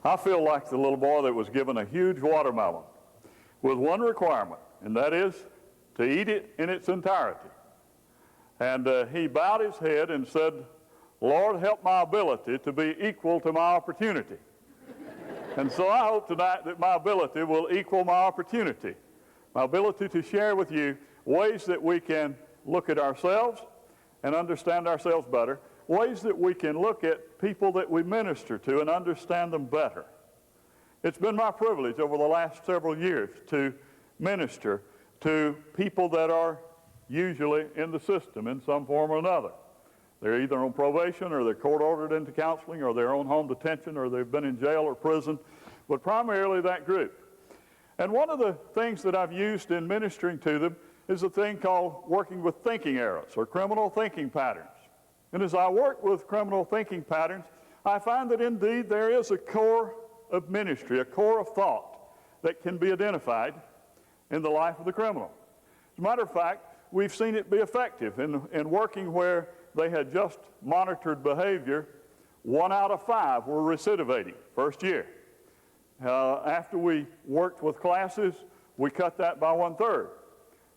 I feel like the little boy that was given a huge watermelon with one requirement, and that is to eat it in its entirety. And he bowed his head and said, "Lord, help my ability to be equal to my opportunity." And so I hope tonight that my ability will equal my opportunity. My ability to share with you ways that we can look at ourselves and understand ourselves better, ways that we can look at people that we minister to and understand them better. It's been my privilege over the last several years to minister to people that are usually in the system in some form or another. They're either on probation or they're court-ordered into counseling or they're on home detention or they've been in jail or prison, but primarily that group. And one of the things that I've used in ministering to them is a thing called working with thinking errors or criminal thinking patterns. And as I work with criminal thinking patterns, I find that indeed there is a core of ministry, a core of thought that can be identified in the life of the criminal. As a matter of fact, we've seen it be effective in working where they had just monitored behavior. 1 out of 5 were recidivating first year. After we worked with classes, we cut that by 1/3.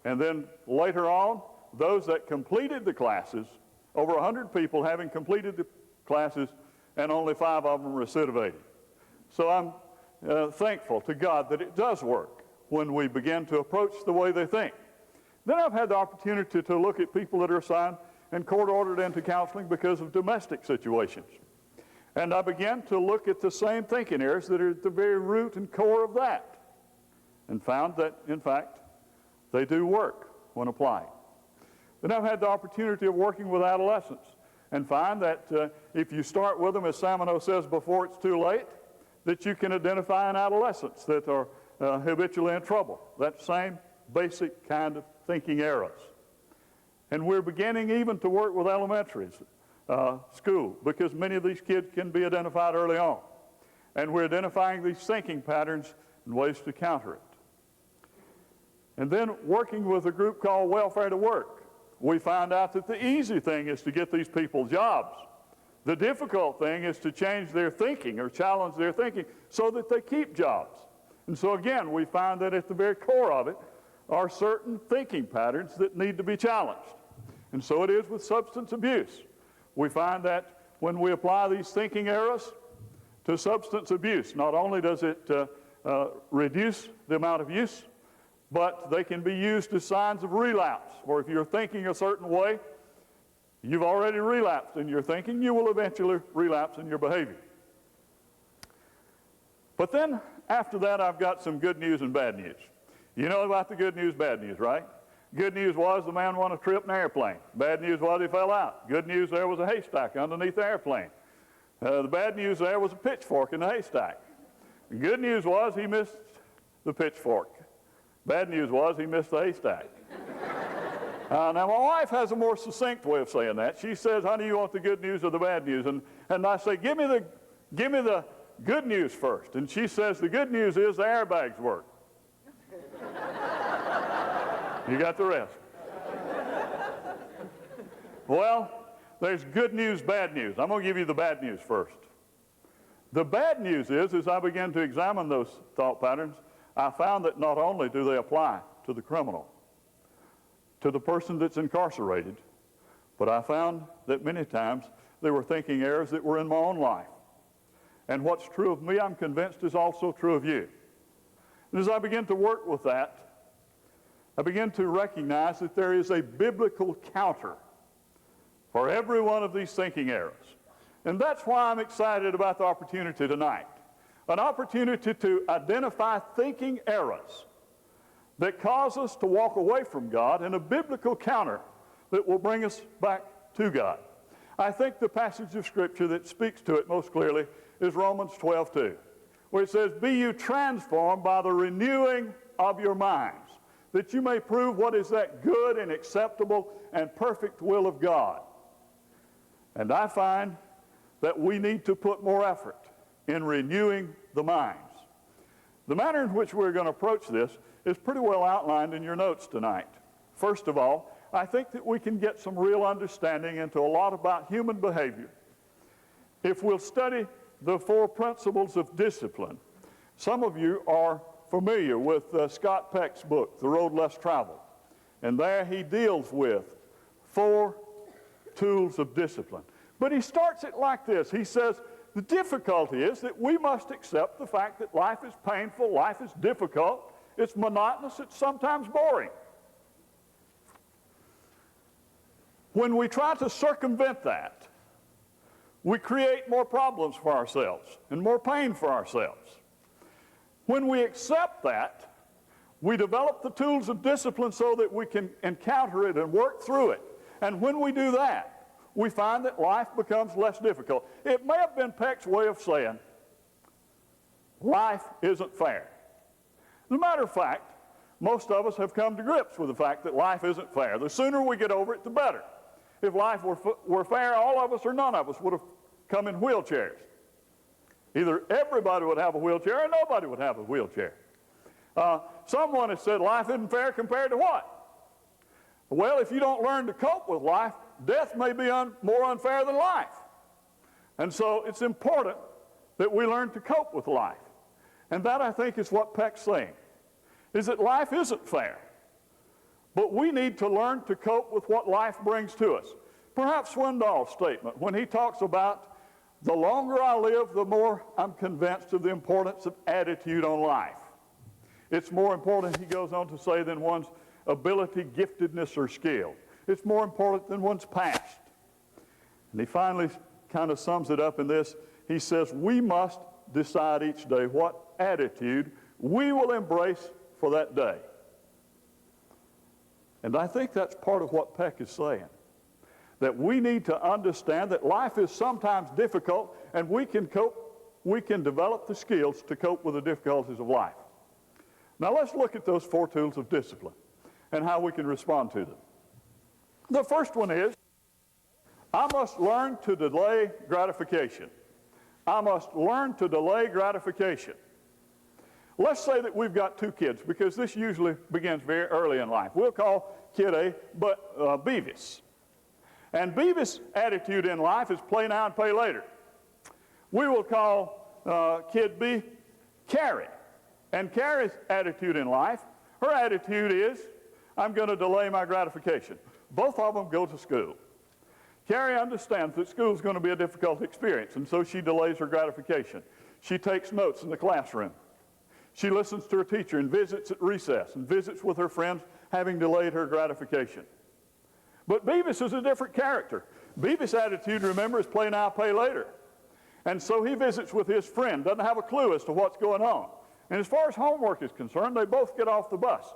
And then later on, those that completed the classes, over 100 people having completed the classes, and only 5 of them recidivated. So I'm thankful to God that it does work when we begin to approach the way they think. Then I've had the opportunity to look at people that are assigned and court-ordered into counseling because of domestic situations. And I began to look at the same thinking errors that are at the very root and core of that, and found that, in fact, they do work when applied. Then I've had the opportunity of working with adolescents and find that if you start with them, as Samino says, before it's too late, that you can identify in adolescents that are habitually in trouble. That same basic kind of thinking errors. And we're beginning even to work with elementary school because many of these kids can be identified early on. And we're identifying these thinking patterns and ways to counter it. And then working with a group called Welfare to Work, we found out that the easy thing is to get these people jobs. The difficult thing is to change their thinking or challenge their thinking so that they keep jobs. And so again, we find that at the very core of it are certain thinking patterns that need to be challenged. And so it is with substance abuse. We find that when we apply these thinking errors to substance abuse, not only does it reduce the amount of use, but they can be used as signs of relapse. Or if you're thinking a certain way, you've already relapsed in your thinking, you will eventually relapse in your behavior. But then after that, I've got some good news and bad news. You know about the good news, bad news, right? Good news was the man won a trip in an airplane. Bad news was he fell out. Good news, there was a haystack underneath the airplane. The bad news, there was a pitchfork in the haystack. The good news was he missed the pitchfork. Bad news was he missed the haystack. Now, my wife has a more succinct way of saying that. She says, "Honey, you want the good news or the bad news?" And I say, give me the good news first. And she says, "The good news is the airbags work." You got the rest. Well, there's good news, bad news. I'm going to give you the bad news first. The bad news is, as I began to examine those thought patterns, I found that not only do they apply to the criminal, to the person that's incarcerated, but I found that many times they were thinking errors that were in my own life. And what's true of me, I'm convinced, is also true of you. And as I begin to work with that, I begin to recognize that there is a biblical counter for every one of these thinking errors. And that's why I'm excited about the opportunity tonight. An opportunity to identify thinking errors that cause us to walk away from God and a biblical counter that will bring us back to God. I think the passage of Scripture that speaks to it most clearly is Romans 12:2, where it says, "Be you transformed by the renewing of your minds, that you may prove what is that good and acceptable and perfect will of God." And I find that we need to put more effort in renewing the minds. The manner in which we're going to approach this is pretty well outlined in your notes tonight. First of all, I think that we can get some real understanding into a lot about human behavior if we'll study the 4 principles of discipline. Some of you are familiar with Scott Peck's book, The Road Less Traveled. And there he deals with 4 tools of discipline. But he starts it like this. He says, the difficulty is that we must accept the fact that life is painful, life is difficult, it's monotonous, it's sometimes boring. When we try to circumvent that, we create more problems for ourselves and more pain for ourselves. When we accept that, we develop the tools of discipline so that we can encounter it and work through it. And when we do that, we find that life becomes less difficult. It may have been Peck's way of saying, life isn't fair. As a matter of fact, most of us have come to grips with the fact that life isn't fair. The sooner we get over it, the better. If life were fair, all of us or none of us would have come in wheelchairs. Either everybody would have a wheelchair or nobody would have a wheelchair. Someone has said life isn't fair compared to what? Well, if you don't learn to cope with life, death may be more unfair than life. And so it's important that we learn to cope with life. And that, I think, is what Peck's saying, is that life isn't fair. But we need to learn to cope with what life brings to us. Perhaps Swindoll's statement, when he talks about the longer I live, the more I'm convinced of the importance of attitude on life. It's more important, he goes on to say, than one's ability, giftedness, or skill. It's more important than one's past. And he finally kind of sums it up in this. He says, we must decide each day what attitude we will embrace for that day. And I think that's part of what Peck is saying, that we need to understand that life is sometimes difficult, and we can develop the skills to cope with the difficulties of life. Now let's look at those 4 tools of discipline and how we can respond to them. The first one is, I must learn to delay gratification. I must learn to delay gratification. Let's say that we've got 2 kids, because this usually begins very early in life. We'll call kid A Beavis. And Beavis' attitude in life is play now and pay later. We will call kid B Carrie. And Carrie's attitude in life, her attitude is, I'm going to delay my gratification. Both of them go to school. Carrie understands that school is going to be a difficult experience, and so she delays her gratification. She takes notes in the classroom. She listens to her teacher and visits at recess and visits with her friends, having delayed her gratification. But Beavis is a different character. Beavis' attitude, remember, is play now, pay later. And so he visits with his friend, doesn't have a clue as to what's going on. And as far as homework is concerned, they both get off the bus.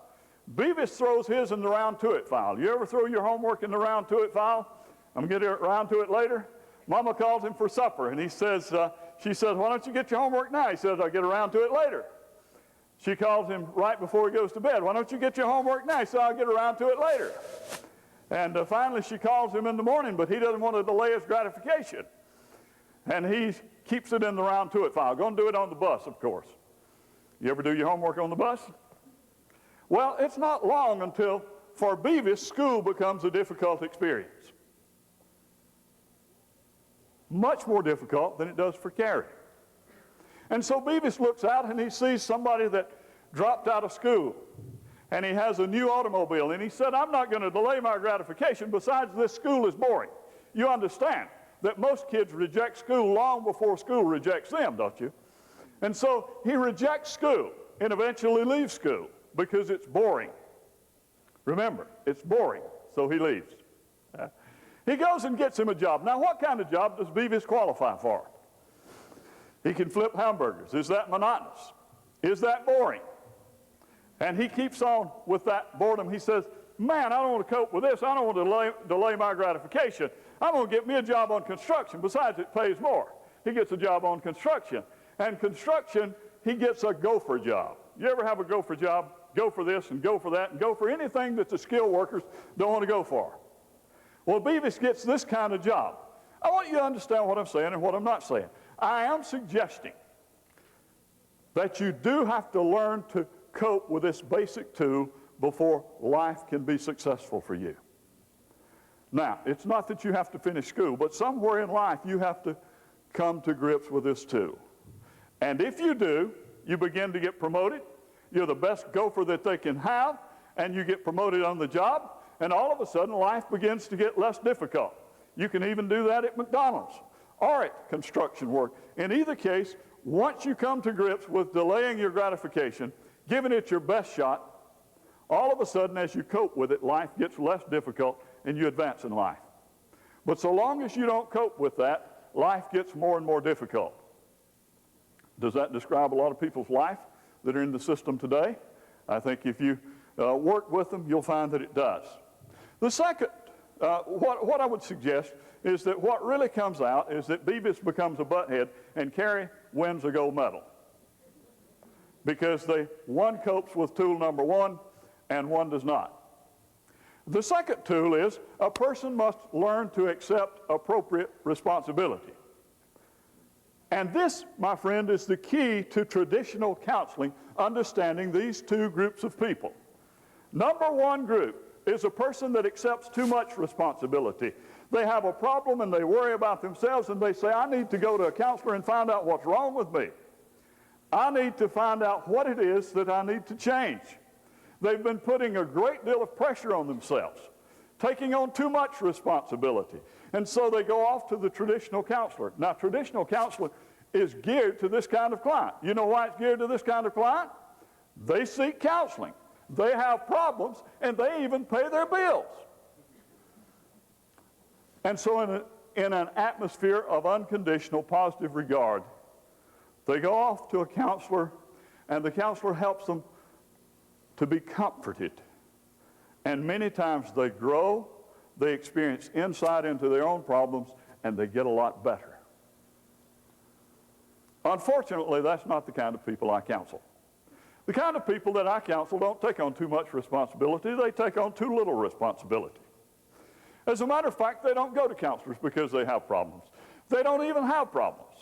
Beavis throws his in the round to it file. You ever throw your homework in the round to it file? I'm going to get around to it later. Mama calls him for supper, and she says, why don't you get your homework now? He says, I'll get around to it later. She calls him right before he goes to bed. Why don't you get your homework now? He says, I'll get around to it later. And finally she calls him in the morning, but he doesn't want to delay his gratification. And he keeps it in the round to it file. Going to do it on the bus, of course. You ever do your homework on the bus? Well, it's not long until, for Beavis, school becomes a difficult experience. Much more difficult than it does for Carrie. And so Beavis looks out and he sees somebody that dropped out of school. And he has a new automobile. And he said, I'm not going to delay my gratification. Besides, this school is boring. You understand that most kids reject school long before school rejects them, don't you? And so he rejects school and eventually leaves school because it's boring. Remember, it's boring, so he leaves. He goes and gets him a job. Now, what kind of job does Beavis qualify for? He can flip hamburgers. Is that monotonous? Is that boring? And he keeps on with that boredom. He says, man, I don't want to cope with this. I don't want to delay my gratification. I'm going to get me a job on construction. Besides, it pays more. He gets a job on construction. And construction, he gets a gopher job. You ever have a gopher job? Go for this and go for that and go for anything that the skilled workers don't want to go for. Well, Beavis gets this kind of job. I want you to understand what I'm saying and what I'm not saying. I am suggesting that you do have to learn to cope with this basic tool before life can be successful for you. Now, it's not that you have to finish school, but somewhere in life you have to come to grips with this too. And if you do, you begin to get promoted. You're the best gopher that they can have, and you get promoted on the job, and all of a sudden life begins to get less difficult. You can even do that at McDonald's or at construction work. In either case, once you come to grips with delaying your gratification, giving it your best shot, all of a sudden as you cope with it, life gets less difficult and you advance in life. But so long as you don't cope with that, life gets more and more difficult. Does that describe a lot of people's life that are in the system today? I think if you work with them, you'll find that it does. The second, what I would suggest is that what really comes out is that Beavis becomes a butthead and Carrie wins a gold medal. Because one copes with tool number one and one does not. The second tool is a person must learn to accept appropriate responsibility. And this, my friend, is the key to traditional counseling, understanding these two groups of people. Number one group is a person that accepts too much responsibility. They have a problem and they worry about themselves and they say, I need to go to a counselor and find out what's wrong with me. I need to find out what it is that I need to change. They've been putting a great deal of pressure on themselves, taking on too much responsibility. And so they go off to the traditional counselor. Now, traditional counselor is geared to this kind of client. You know why it's geared to this kind of client? They seek counseling. They have problems, and they even pay their bills. And so in an atmosphere of unconditional positive regard, they go off to a counselor, and the counselor helps them to be comforted. And many times they grow, they experience insight into their own problems, and they get a lot better. Unfortunately, that's not the kind of people I counsel. The kind of people that I counsel don't take on too much responsibility. They take on too little responsibility. As a matter of fact, they don't go to counselors because they have problems. They don't even have problems.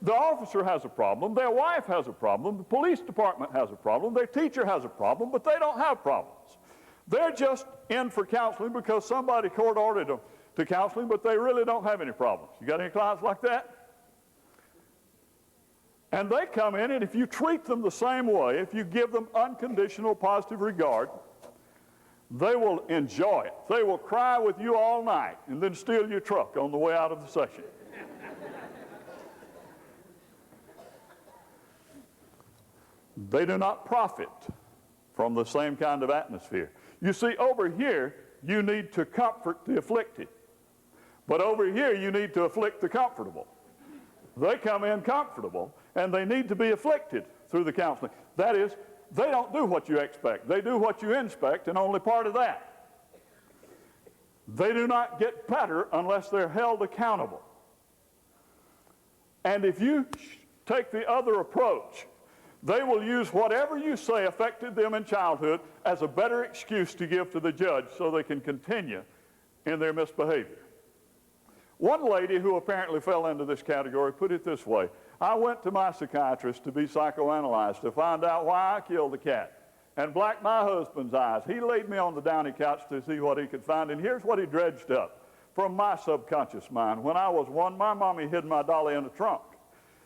The officer has a problem, their wife has a problem, the police department has a problem, their teacher has a problem, but they don't have problems. They're just in for counseling because somebody court-ordered them to counseling, but they really don't have any problems. You got any clients like that? And they come in, and if you treat them the same way, if you give them unconditional positive regard, they will enjoy it. They will cry with you all night and then steal your truck on the way out of the session. They do not profit from the same kind of atmosphere. You see, over here, you need to comfort the afflicted. But over here, you need to afflict the comfortable. They come in comfortable, and they need to be afflicted through the counseling. That is, they don't do what you expect. They do what you inspect, and only part of that. They do not get better unless they're held accountable. And if you take the other approach, they will use whatever you say affected them in childhood as a better excuse to give to the judge so they can continue in their misbehavior. One lady who apparently fell into this category put it this way: I went to my psychiatrist to be psychoanalyzed to find out why I killed the cat and blacked my husband's eyes. He laid me on the downy couch to see what he could find, and here's what he dredged up from my subconscious mind. When I was one, my mommy hid my dolly in a trunk.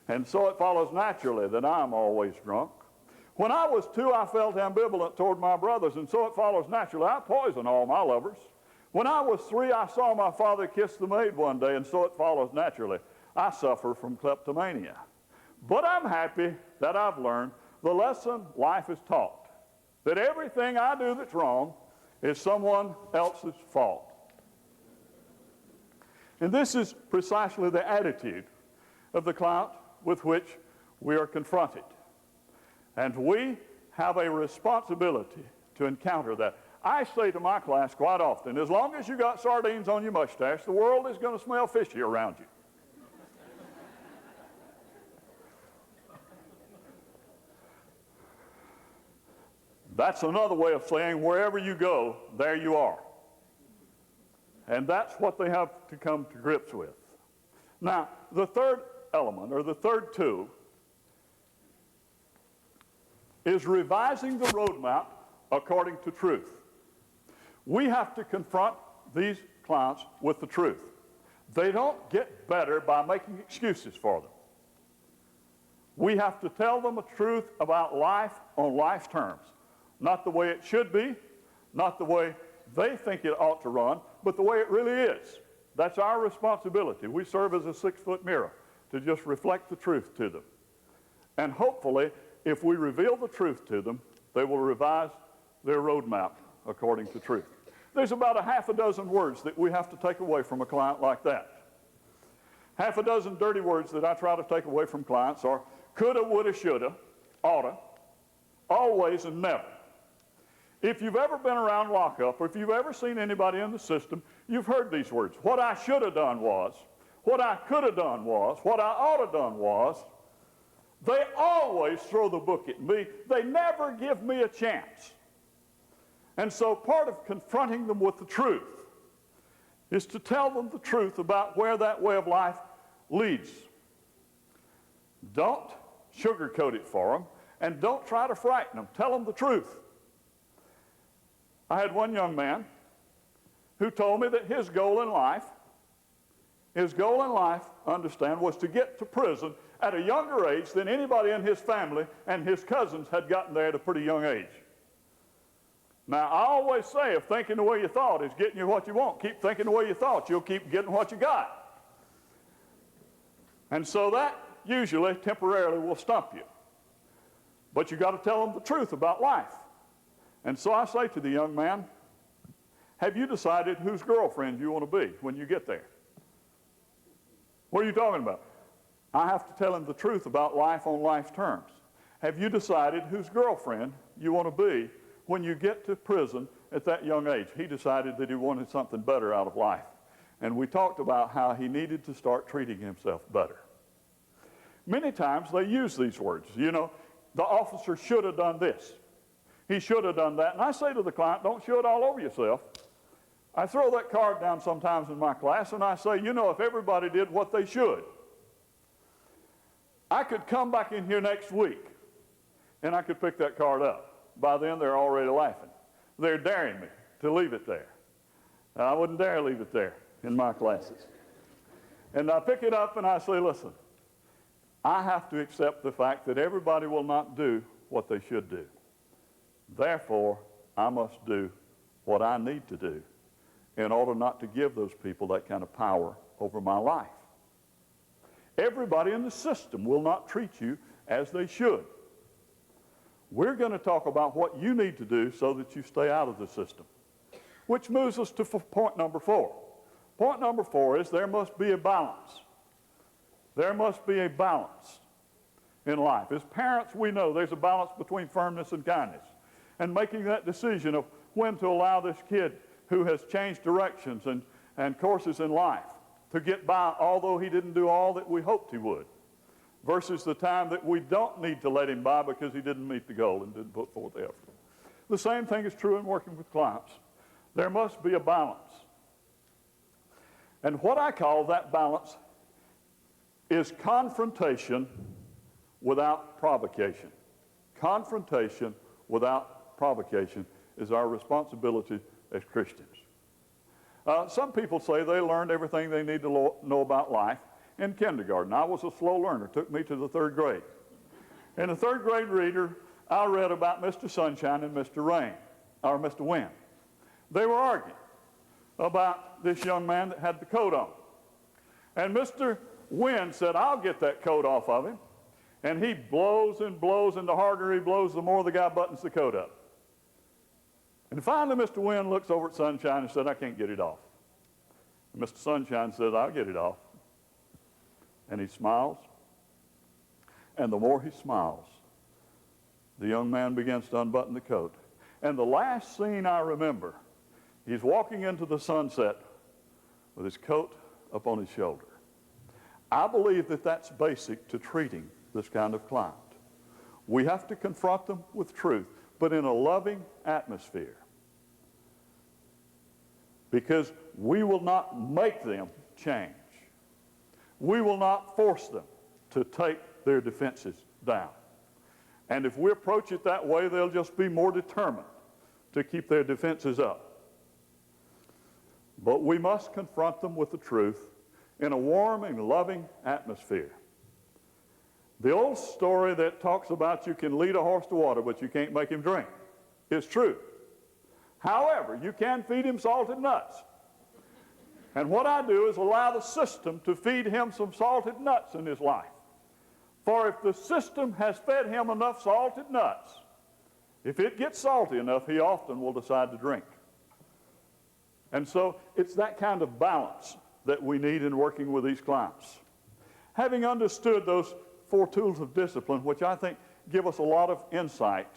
And so it follows naturally that I'm always drunk. When I was 2, I felt ambivalent toward my brothers, and so it follows naturally I poison all my lovers. When I was 3, I saw my father kiss the maid one day, and so it follows naturally I suffer from kleptomania. But I'm happy that I've learned the lesson life has taught, that everything I do that's wrong is someone else's fault. And this is precisely the attitude of the client with which we are confronted. And we have a responsibility to encounter that. I say to my class quite often, as long as you got sardines on your mustache, the world is going to smell fishy around you. That's another way of saying wherever you go, there you are. And that's what they have to come to grips with. Now, the third element, or the third tool, is revising the roadmap according to truth. We have to confront these clients with the truth. They don't get better by making excuses for them. We have to tell them the truth about life on life's terms. Not the way it should be, not the way they think it ought to run, but the way it really is. That's our responsibility. We serve as a 6-foot mirror to just reflect the truth to them. And hopefully, if we reveal the truth to them, they will revise their roadmap according to truth. There's about a half a dozen words that we have to take away from a client like that. Half a dozen dirty words that I try to take away from clients are coulda, woulda, shoulda, oughta, always, and never. If you've ever been around lockup, or if you've ever seen anybody in the system, you've heard these words. What I should have done was, what I could have done was, what I ought have done was. They always throw the book at me. They never give me a chance. And so part of confronting them with the truth is to tell them the truth about where that way of life leads. Don't sugarcoat it for them, and don't try to frighten them. Tell them the truth. I had one young man who told me that his goal in life, understand, was to get to prison at a younger age than anybody in his family and his cousins had gotten there at a pretty young age. Now, I always say, if thinking the way you thought is getting you what you want, keep thinking the way you thought. You'll keep getting what you got. And so that usually temporarily will stump you. But you got to tell them the truth about life. And so I say to the young man, have you decided whose girlfriend you want to be when you get there? What are you talking about? I have to tell him the truth about life on life's terms. Have you decided whose girlfriend you want to be when you get to prison at that young age? He decided that he wanted something better out of life. And we talked about how he needed to start treating himself better. Many times they use these words. You know, the officer should have done this. He should have done that. And I say to the client, don't show it all over yourself. I throw that card down sometimes in my class and I say, you know, if everybody did what they should, I could come back in here next week and I could pick that card up. By then, they're already laughing. They're daring me to leave it there. I wouldn't dare leave it there in my classes. And I pick it up and I say, listen, I have to accept the fact that everybody will not do what they should do. Therefore, I must do what I need to do in order not to give those people that kind of power over my life. Everybody in the system will not treat you as they should. We're going to talk about what you need to do so that you stay out of the system, which moves us to point number 4. Point number 4 is there must be a balance. There must be a balance in life. As parents, we know there's a balance between firmness and kindness, and making that decision of when to allow this kid who has changed directions and courses in life to get by, although he didn't do all that we hoped he would, versus the time that we don't need to let him by because he didn't meet the goal and didn't put forth the effort. The same thing is true in working with clients. There must be a balance. And what I call that balance is confrontation without provocation. Confrontation without provocation is our responsibility as Christians. Some people say they learned everything they need to know about life in kindergarten. I was a slow learner. It took me to the 3rd grade. In the 3rd grade reader, I read about Mr. Sunshine and Mr. Rain, or Mr. Wind. They were arguing about this young man that had the coat on. And Mr. Wind said, I'll get that coat off of him. And he blows and blows, and the harder he blows, the more the guy buttons the coat up. And finally, Mr. Wind looks over at Sunshine and said, I can't get it off. And Mr. Sunshine says, I'll get it off. And he smiles. And the more he smiles, the young man begins to unbutton the coat. And the last scene I remember, he's walking into the sunset with his coat up on his shoulder. I believe that that's basic to treating this kind of client. We have to confront them with truth, but in a loving atmosphere. Because we will not make them change. We will not force them to take their defenses down. And if we approach it that way, they'll just be more determined to keep their defenses up. But we must confront them with the truth in a warm and loving atmosphere. The old story that talks about you can lead a horse to water, but you can't make him drink, is true. However, you can feed him salted nuts. And what I do is allow the system to feed him some salted nuts in his life. For if the system has fed him enough salted nuts, if it gets salty enough, he often will decide to drink. And so it's that kind of balance that we need in working with these clients. Having understood those 4 tools of discipline, which I think give us a lot of insight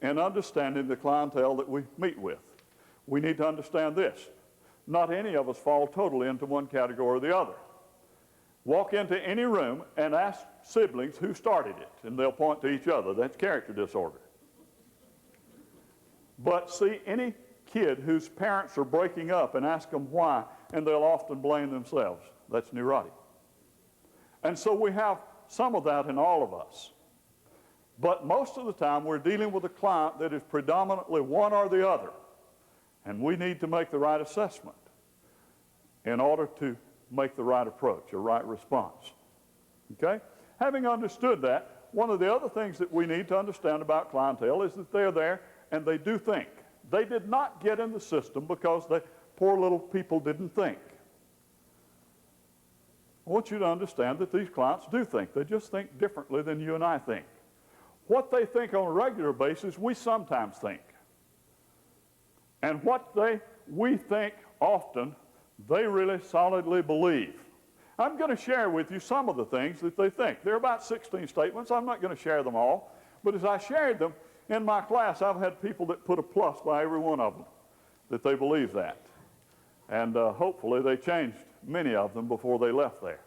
in understanding the clientele that we meet with, we need to understand this. Not any of us fall totally into one category or the other. Walk into any room and ask siblings who started it, and they'll point to each other. That's character disorder. But see any kid whose parents are breaking up and ask them why, and they'll often blame themselves. That's neurotic. And so we have some of that in all of us. But most of the time we're dealing with a client that is predominantly one or the other. And we need to make the right assessment in order to make the right approach, a right response. Okay? Having understood that, one of the other things that we need to understand about clientele is that they're there and they do think. They did not get in the system because the poor little people didn't think. I want you to understand that these clients do think. They just think differently than you and I think. What they think on a regular basis, we sometimes think. And what we think often, they really solidly believe. I'm going to share with you some of the things that they think. There are about 16 statements. I'm not going to share them all. But as I shared them in my class, I've had people that put a plus by every one of them, that they believe that. And hopefully they changed many of them before they left there.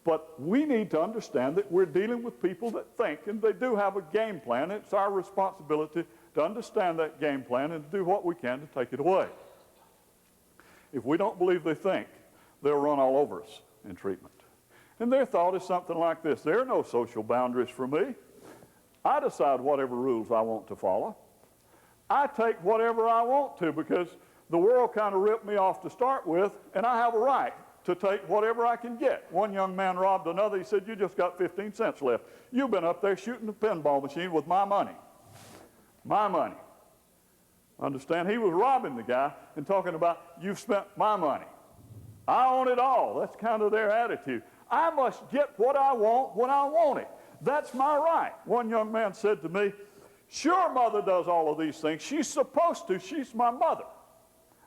But we need to understand that we're dealing with people that think, and they do have a game plan. It's our responsibility to understand that game plan and to do what we can to take it away. If we don't believe they think, they'll run all over us in treatment. And their thought is something like this: there are no social boundaries for me. I decide whatever rules I want to follow. I take whatever I want to because the world kind of ripped me off to start with, and I have a right to take whatever I can get. One young man robbed another. He said, "You just got 15 cents left. You've been up there shooting the pinball machine with my money." My money. Understand? He was robbing the guy and talking about, "You've spent my money. I own it all." That's kind of their attitude. I must get what I want when I want it. That's my right. One young man said to me, "Sure, Mother does all of these things. She's supposed to. She's my mother.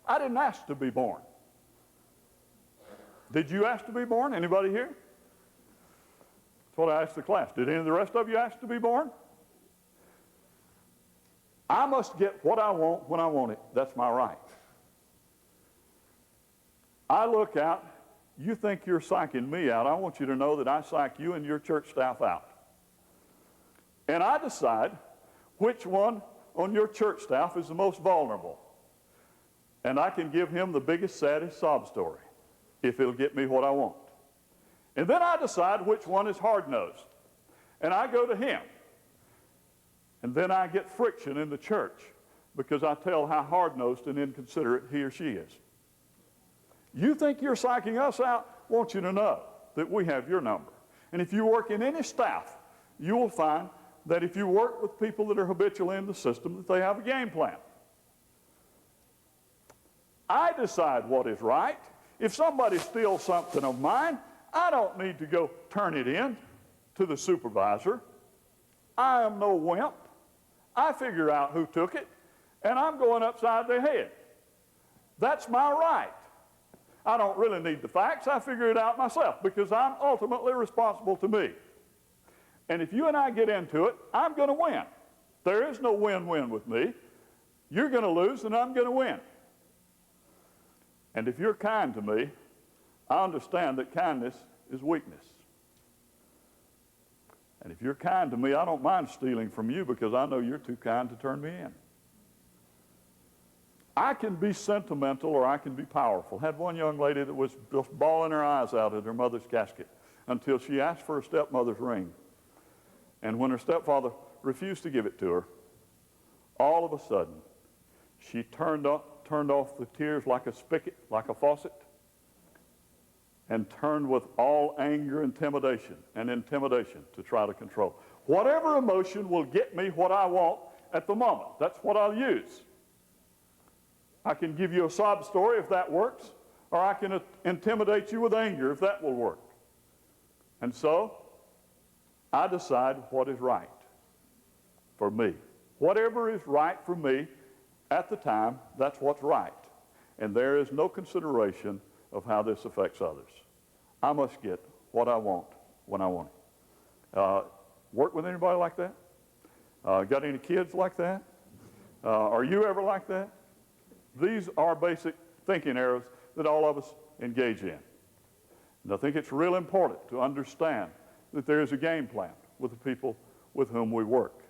I didn't ask to be born." Did you ask to be born? Anybody here? That's what I asked the class. Did any of the rest of you ask to be born? I must get what I want when I want it. That's my right. I look out. You think you're psyching me out. I want you to know that I psych you and your church staff out. And I decide which one on your church staff is the most vulnerable. And I can give him the biggest, saddest sob story if it'll get me what I want. And then I decide which one is hard-nosed. And I go to him. And then I get friction in the church because I tell how hard-nosed and inconsiderate he or she is. You think you're psyching us out? I want you to know that we have your number. And if you work in any staff, you will find that if you work with people that are habitually in the system, that they have a game plan. I decide what is right. If somebody steals something of mine, I don't need to go turn it in to the supervisor. I am no wimp. I figure out who took it, and I'm going upside their head. That's my right. I don't really need the facts. I figure it out myself because I'm ultimately responsible to me. And if you and I get into it, I'm going to win. There is no win-win with me. You're going to lose, and I'm going to win. And if you're kind to me, I understand that kindness is weakness. And if you're kind to me, I don't mind stealing from you because I know you're too kind to turn me in. I can be sentimental or I can be powerful. I had one young lady that was just bawling her eyes out at her mother's casket until she asked for her stepmother's ring. And when her stepfather refused to give it to her, all of a sudden, she turned off the tears like a spigot, like a faucet, and turn with all anger, intimidation to try to control. Whatever emotion will get me what I want at the moment, that's what I'll use. I can give you a sob story if that works, or I can intimidate you with anger if that will work. And so, I decide what is right for me. Whatever is right for me at the time, that's what's right. And there is no consideration of how this affects others. I must get what I want when I want it. Work with anybody like that? Got any kids like that? Are you ever like that? These are basic thinking errors that all of us engage in. And I think it's real important to understand that there is a game plan with the people with whom we work,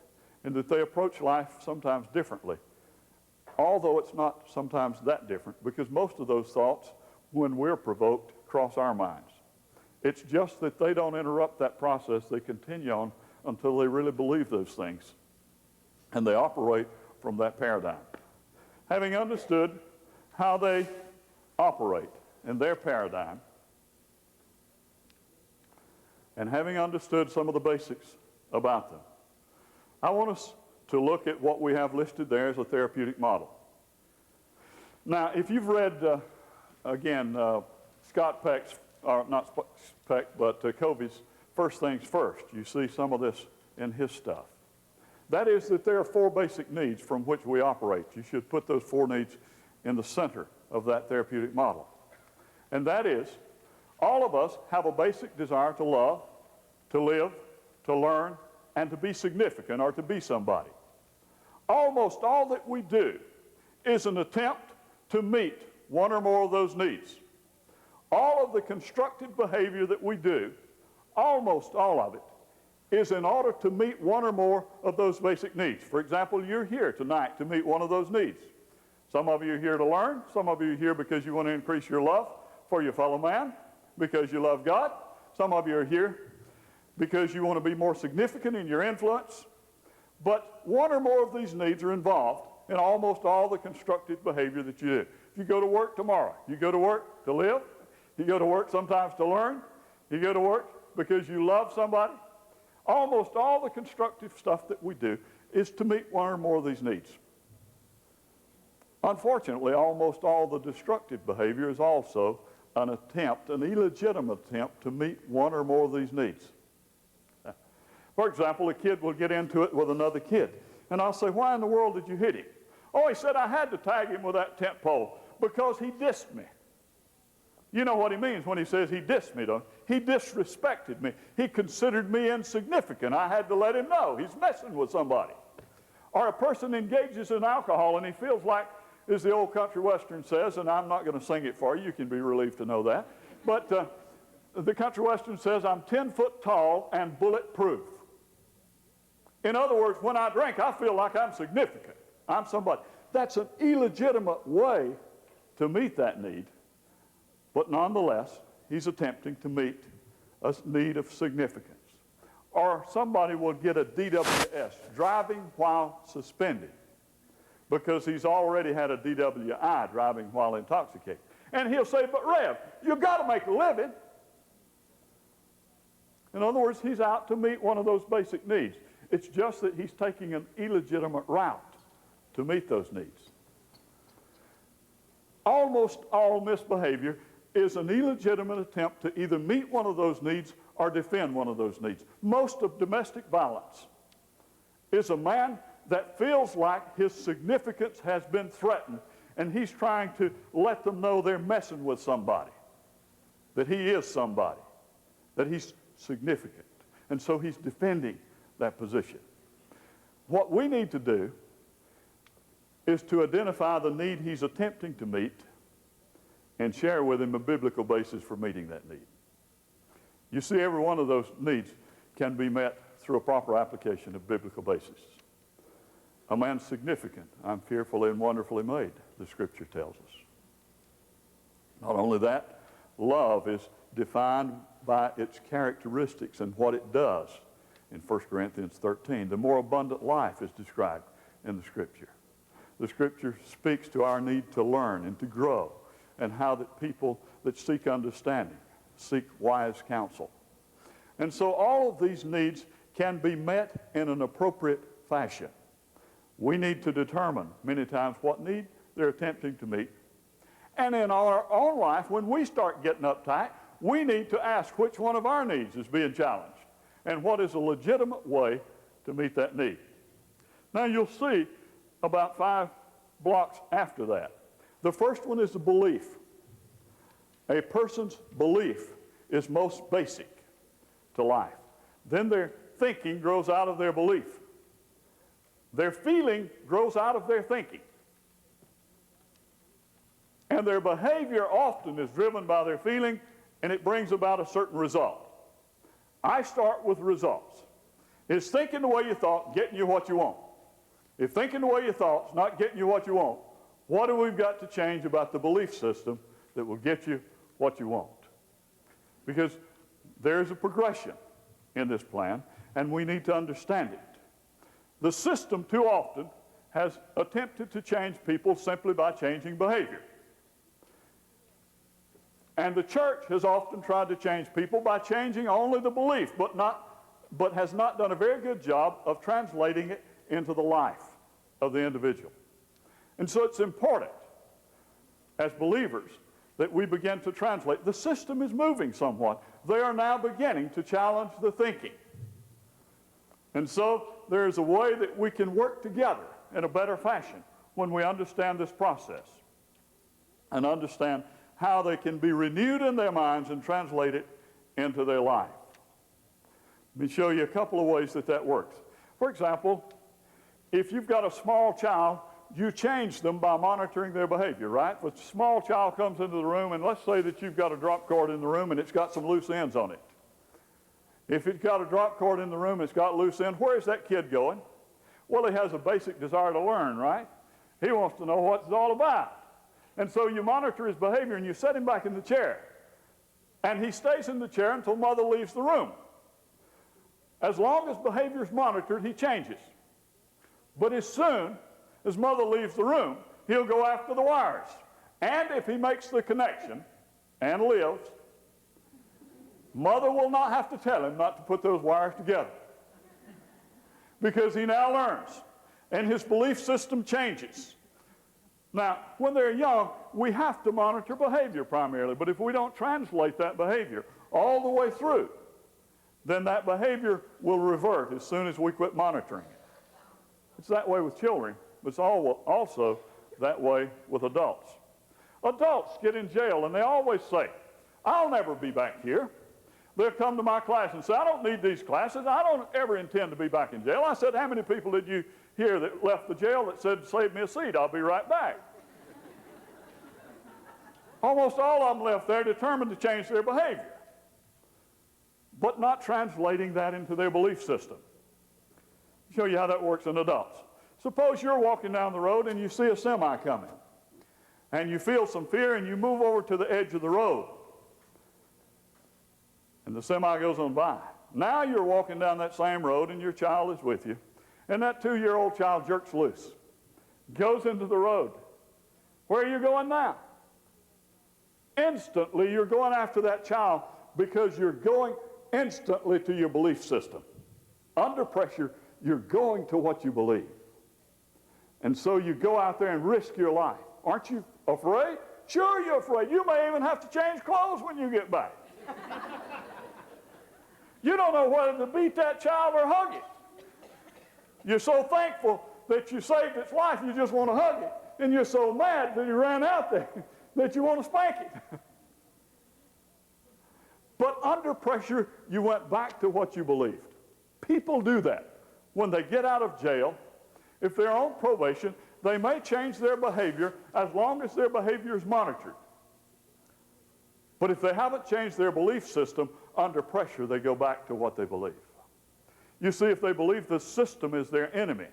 and that they approach life sometimes differently, although it's not sometimes that different, because most of those thoughts, when we're provoked, cross our minds. It's just that they don't interrupt that process. They continue on until they really believe those things, and they operate from that paradigm. Having understood how they operate in their paradigm, and having understood some of the basics about them, I want us to look at what we have listed there as a therapeutic model. Now, if you've read, Scott Peck's, or not Peck, but Covey's First Things First, you see some of this in his stuff. That is that there are 4 basic needs from which we operate. You should put those 4 needs in the center of that therapeutic model. And that is, all of us have a basic desire to love, to live, to learn, and to be significant or to be somebody. Almost all that we do is an attempt to meet one or more of those needs. All of the constructive behavior that we do, almost all of it, is in order to meet one or more of those basic needs. For example, you're here tonight to meet one of those needs. Some of you are here to learn. Some of you are here because you want to increase your love for your fellow man, because you love God. Some of you are here because you want to be more significant in your influence. But one or more of these needs are involved in almost all the constructive behavior that you do. If you go to work tomorrow, you go to work to live. You go to work sometimes to learn. You go to work because you love somebody. Almost all the constructive stuff that we do is to meet one or more of these needs. Unfortunately, almost all the destructive behavior is also an attempt, an illegitimate attempt to meet one or more of these needs. For example, a kid will get into it with another kid, and I'll say, "Why in the world did you hit him?" "Oh, he said I had to tag him with that tent pole because he dissed me." You know what he means when he says he dissed me, don't you? He disrespected me. He considered me insignificant. I had to let him know he's messing with somebody. Or a person engages in alcohol and he feels like, as the old country western says, and I'm not going to sing it for you, you can be relieved to know that, but the country western says, "I'm 10 foot tall and bulletproof." In other words, when I drink, I feel like I'm significant. I'm somebody. That's an illegitimate way to meet that need. But nonetheless, he's attempting to meet a need of significance. Or somebody will get a DWS, driving while suspended, because he's already had a DWI, driving while intoxicated. And he'll say, "But Rev, you've got to make a living." In other words, he's out to meet one of those basic needs. It's just that he's taking an illegitimate route to meet those needs. Almost all misbehavior is an illegitimate attempt to either meet one of those needs or defend one of those needs. Most of domestic violence is a man that feels like his significance has been threatened, and he's trying to let them know they're messing with somebody, that he is somebody, that he's significant. And so he's defending that position. What we need to do is to identify the need he's attempting to meet and share with him a biblical basis for meeting that need. You see, every one of those needs can be met through a proper application of biblical basis. A man's significant. I'm fearfully and wonderfully made, the Scripture tells us. Not only that, love is defined by its characteristics and what it does in 1 Corinthians 13. The more abundant life is described in the Scripture. The Scripture speaks to our need to learn and to grow, and how that people that seek understanding seek wise counsel. And so all of these needs can be met in an appropriate fashion. We need to determine many times what need they're attempting to meet. And in our own life, when we start getting uptight, we need to ask which one of our needs is being challenged and what is a legitimate way to meet that need. Now you'll see about 5 blocks after that. The first one is the belief. A person's belief is most basic to life. Then their thinking grows out of their belief. Their feeling grows out of their thinking. And their behavior often is driven by their feeling, and it brings about a certain result. I start with results. Is thinking the way you thought getting you what you want? If thinking the way you thought is not getting you what you want, what have we got to change about the belief system that will get you what you want? Because there is a progression in this plan, and we need to understand it. The system too often has attempted to change people simply by changing behavior. And the church has often tried to change people by changing only the belief, but has not done a very good job of translating it into the life of the individual. And so it's important as believers that we begin to translate. The system is moving somewhat. They are now beginning to challenge the thinking. And so there is a way that we can work together in a better fashion when we understand this process and understand how they can be renewed in their minds and translate it into their life. Let me show you a couple of ways that that works. For example, if you've got a small child, you change them by monitoring their behavior, right? If a small child comes into the room, and let's say that you've got a drop cord in the room and it's got some loose ends on it. If it's got a drop cord in the room, it's got loose ends, where is that kid going? Well, he has a basic desire to learn, right? He wants to know what it's all about. And so you monitor his behavior and you set him back in the chair. And he stays in the chair until mother leaves the room. As long as behavior is monitored, he changes. But as soon as mother leaves the room, he'll go after the wires. And if he makes the connection and lives, mother will not have to tell him not to put those wires together. Because he now learns, and his belief system changes. Now, when they're young, we have to monitor behavior primarily, but if we don't translate that behavior all the way through, then that behavior will revert as soon as we quit monitoring it. It's that way with children, but it's also that way with adults. Adults get in jail, and they always say, I'll never be back here. They'll come to my class and say, I don't need these classes. I don't ever intend to be back in jail. I said, how many people did you hear that left the jail that said, save me a seat, I'll be right back? Almost all of them left there determined to change their behavior, but not translating that into their belief system. I'll show you how that works in adults. Suppose you're walking down the road and you see a semi coming, and you feel some fear and you move over to the edge of the road, and the semi goes on by. Now you're walking down that same road and your child is with you, and that 2-year-old child jerks loose, goes into the road. Where are you going now? Instantly, you're going after that child because you're going instantly to your belief system. Under pressure, you're going to what you believe. And so you go out there and risk your life. Aren't you afraid? Sure, you're afraid. You may even have to change clothes when you get back. You don't know whether to beat that child or hug it. You're so thankful that you saved its life, you just want to hug it. And you're so mad that you ran out there that you want to spank it. But under pressure, you went back to what you believed. People do that. When they get out of jail, if they're on probation, they may change their behavior as long as their behavior is monitored. But if they haven't changed their belief system, under pressure, they go back to what they believe. You see, if they believe the system is their enemy,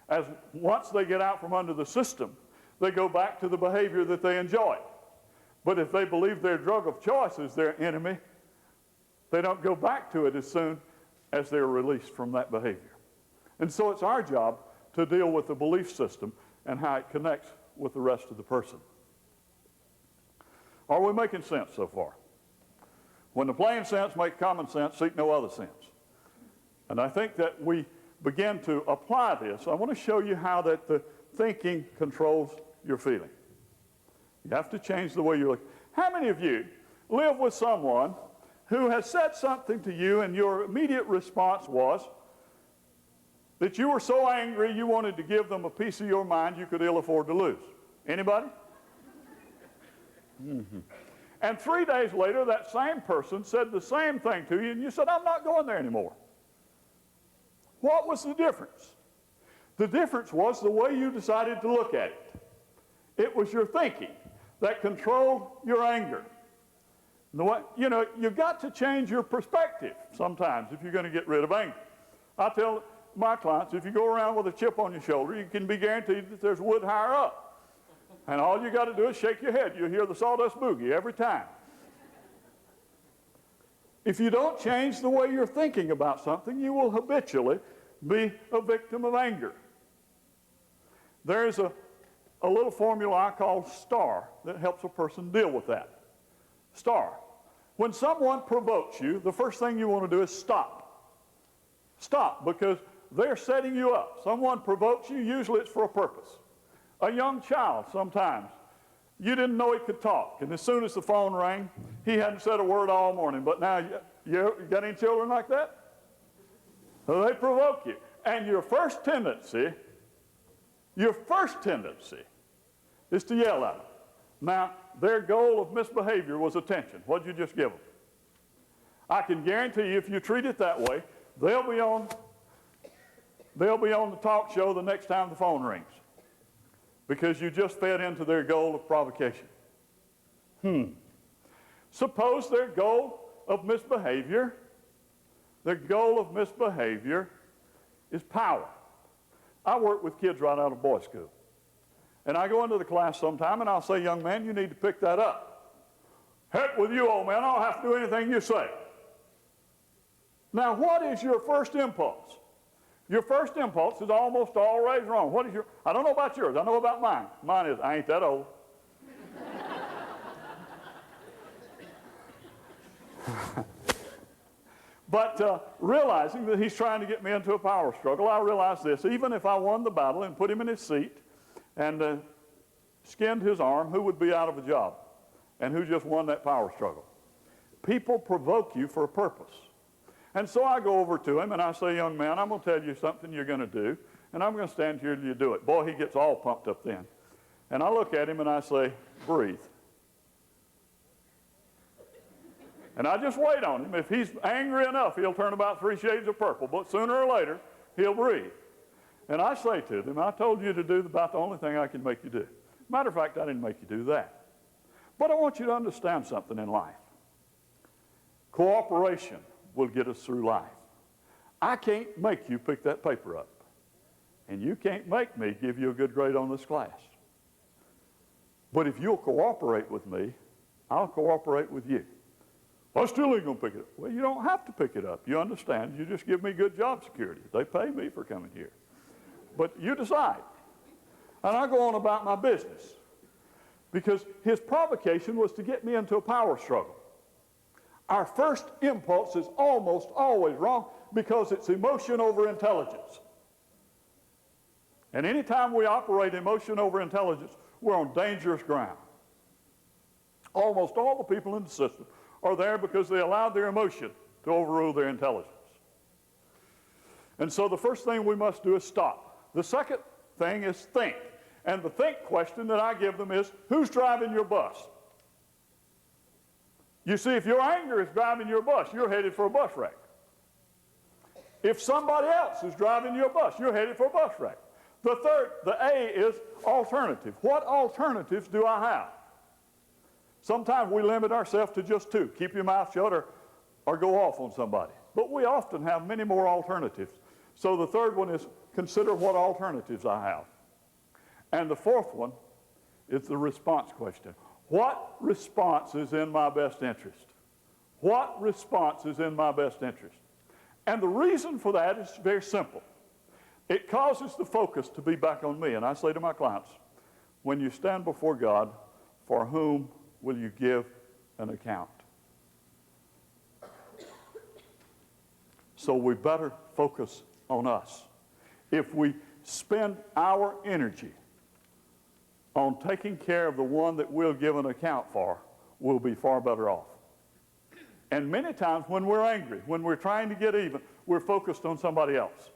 as once they get out from under the system, they go back to the behavior that they enjoy. But if they believe their drug of choice is their enemy, they don't go back to it as soon as they're released from that behavior. And so it's our job to deal with the belief system and how it connects with the rest of the person. Are we making sense so far? When the plain sense makes common sense, seek no other sense. And I think that we begin to apply this. I want to show you how that the thinking controls your feeling. You have to change the way you look. How many of you live with someone who has said something to you and your immediate response was that you were so angry you wanted to give them a piece of your mind you could ill afford to lose? Anybody? Mm-hmm. And 3 days later, that same person said the same thing to you, and you said, I'm not going there anymore. What was the difference? The difference was the way you decided to look at it. It was your thinking that controlled your anger. You know, you've got to change your perspective sometimes if you're going to get rid of anger. I tell my clients, if you go around with a chip on your shoulder, you can be guaranteed that there's wood higher up. And all you got to do is shake your head. You'll hear the sawdust boogie every time. If you don't change the way you're thinking about something, you will habitually be a victim of anger. There's a little formula I call STAR that helps a person deal with that. STAR. When someone provokes you, the first thing you want to do is stop. Stop, because they're setting you up. Someone provokes you, usually it's for a purpose. A young child, sometimes, you didn't know he could talk, and as soon as the phone rang, he hadn't said a word all morning. But now, you got any children like that? Well, they provoke you. And your first tendency is to yell at them. Now, their goal of misbehavior was attention. What'd you just give them? I can guarantee you, if you treat it that way, they'll be on the talk show the next time the phone rings, because you just fed into their goal of provocation. Suppose their goal of misbehavior is power. I work with kids right out of boys' school. And I go into the class sometime and I'll say, young man, you need to pick that up. Heck with you, old man, I don't have to do anything you say. Now, what is your first impulse? Your first impulse is almost always wrong. I don't know about yours, I know about mine. Mine is, I ain't that old. But realizing that he's trying to get me into a power struggle, I realize this: even if I won the battle and put him in his seat and skinned his arm, who would be out of a job? And who just won that power struggle? People provoke you for a purpose. And so I go over to him and I say, young man, I'm going to tell you something you're going to do, and I'm going to stand here till you do it. Boy, he gets all pumped up then. And I look at him and I say, breathe. And I just wait on him. If he's angry enough, he'll turn about 3 shades of purple, but sooner or later, he'll breathe. And I say to them, I told you to do about the only thing I can make you do. Matter of fact, I didn't make you do that. But I want you to understand something in life. Cooperation will get us through life. I can't make you pick that paper up. And you can't make me give you a good grade on this class. But if you'll cooperate with me, I'll cooperate with you. I still ain't going to pick it up. Well, you don't have to pick it up. You understand. You just give me good job security. They pay me for coming here. But you decide. And I go on about my business. Because his provocation was to get me into a power struggle. Our first impulse is almost always wrong because it's emotion over intelligence. And anytime we operate emotion over intelligence, we're on dangerous ground. Almost all the people in the system are there because they allowed their emotion to overrule their intelligence. And so the first thing we must do is stop. The second thing is think. And the think question that I give them is, who's driving your bus? You see, if your anger is driving your bus, you're headed for a bus wreck. If somebody else is driving your bus, you're headed for a bus wreck. The A is alternative. What alternatives do I have? Sometimes we limit ourselves to just 2. Keep your mouth shut or go off on somebody. But we often have many more alternatives. So the third one is consider what alternatives I have. And the fourth one is the response question. What response is in my best interest? What response is in my best interest? And the reason for that is very simple. It causes the focus to be back on me. And I say to my clients, when you stand before God, for whom will you give an account? So we better focus on us. If we spend our energy on taking care of the one that we'll give an account for, we'll be far better off. And many times when we're angry, when we're trying to get even, we're focused on somebody else.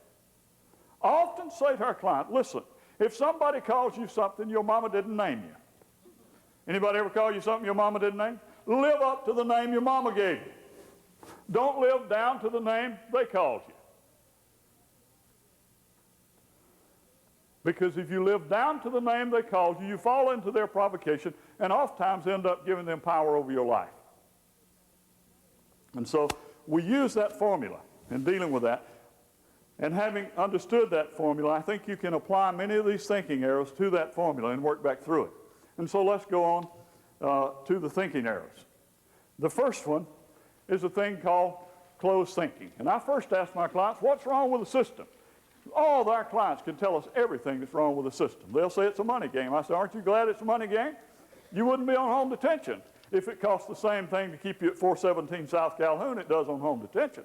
I often say to our client, listen, if somebody calls you something your mama didn't name you, anybody ever call you something your mama didn't name? Live up to the name your mama gave you. Don't live down to the name they called you. Because if you live down to the name they called you, you fall into their provocation and oftentimes end up giving them power over your life. And so we use that formula in dealing with that. And having understood that formula, I think you can apply many of these thinking arrows to that formula and work back through it. And so let's go on to the thinking arrows. The first one is a thing called closed thinking. And I first ask my clients, what's wrong with the system? All of our clients can tell us everything that's wrong with the system. They'll say it's a money game. I say, aren't you glad it's a money game? You wouldn't be on home detention if it costs the same thing to keep you at 417 South Calhoun it does on home detention.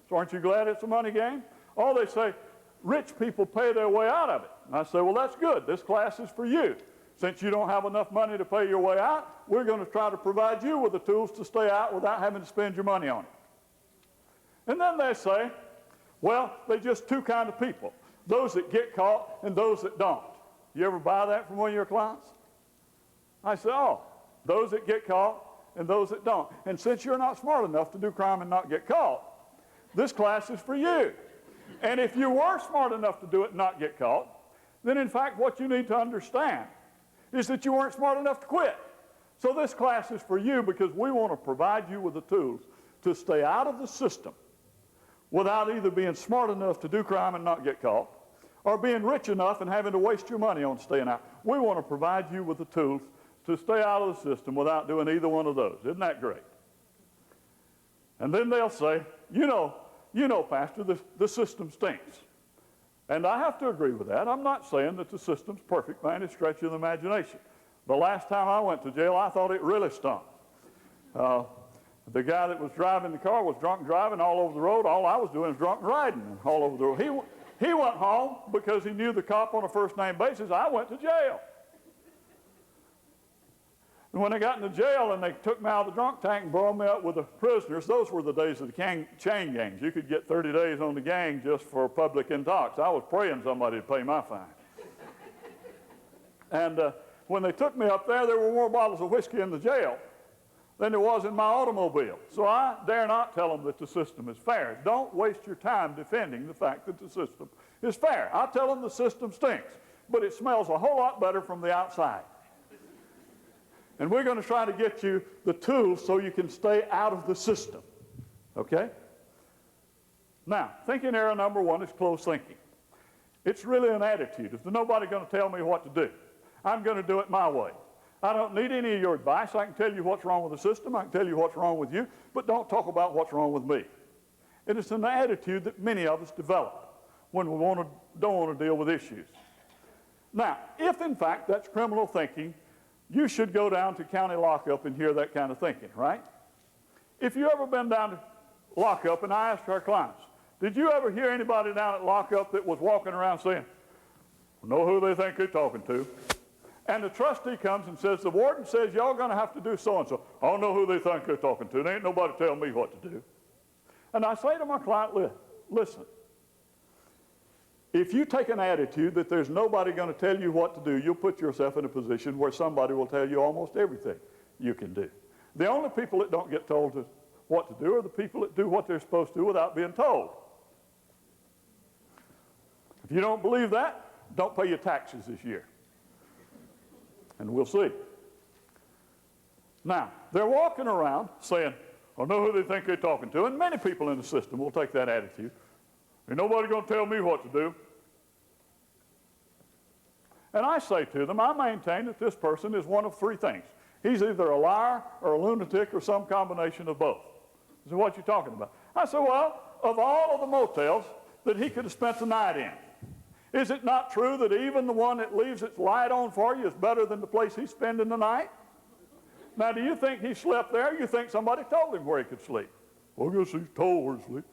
So aren't you glad it's a money game? Or they say, rich people pay their way out of it. And I say, well, that's good. This class is for you. Since you don't have enough money to pay your way out, we're going to try to provide you with the tools to stay out without having to spend your money on it. And then they say, well, they're just two kinds of people, those that get caught and those that don't. You ever buy that from one of your clients? I say, oh, those that get caught and those that don't. And since you're not smart enough to do crime and not get caught, this class is for you. And if you were smart enough to do it and not get caught, then in fact what you need to understand is that you weren't smart enough to quit. So this class is for you because we want to provide you with the tools to stay out of the system without either being smart enough to do crime and not get caught or being rich enough and having to waste your money on staying out. We want to provide you with the tools to stay out of the system without doing either one of those. Isn't that great? And then they'll say, you know, Pastor, the system stinks. And I have to agree with that. I'm not saying that the system's perfect by any stretch of the imagination. The last time I went to jail, I thought it really stunk. The guy that was driving the car was drunk driving all over the road. All I was doing was drunk riding all over the road. He went home because he knew the cop on a first-name basis. I went to jail. And when I got into jail and they took me out of the drunk tank and brought me up with the prisoners, those were the days of the chain gangs. You could get 30 days on the gang just for public intox. I was praying somebody would pay my fine. And when they took me up there were more bottles of whiskey in the jail than there was in my automobile. So I dare not tell them that the system is fair. Don't waste your time defending the fact that the system is fair. I tell them the system stinks, but it smells a whole lot better from the outside. And we're going to try to get you the tools so you can stay out of the system. Okay? Now, thinking error number one is closed thinking. It's really an attitude. If there's nobody going to tell me what to do, I'm going to do it my way. I don't need any of your advice. I can tell you what's wrong with the system. I can tell you what's wrong with you, but don't talk about what's wrong with me. And it's an attitude that many of us develop when we don't want to deal with issues. Now, if in fact that's criminal thinking, you should go down to county lockup and hear that kind of thinking, right? If you ever been down to lockup, and I asked our clients, did you ever hear anybody down at lockup that was walking around saying, know who they think they're talking to? And the trustee comes and says, the warden says y'all going to have to do so-and-so. I don't know who they think they're talking to. There ain't nobody telling me what to do. And I say to my client, listen, if you take an attitude that there's nobody going to tell you what to do, you'll put yourself in a position where somebody will tell you almost everything you can do. The only people that don't get told what to do are the people that do what they're supposed to do without being told. If you don't believe that, don't pay your taxes this year. And we'll see. Now, they're walking around saying, I know who they think they're talking to, and many people in the system will take that attitude. Ain't nobody going to tell me what to do. And I say to them, I maintain that this person is one of three things. He's either a liar or a lunatic or some combination of both. This is what you're talking about. I said, well, of all of the motels that he could have spent the night in, is it not true that even the one that leaves its light on for you is better than the place he's spending the night? Now, do you think he slept there? Or you think somebody told him where he could sleep? Well, I guess he's told where to sleep.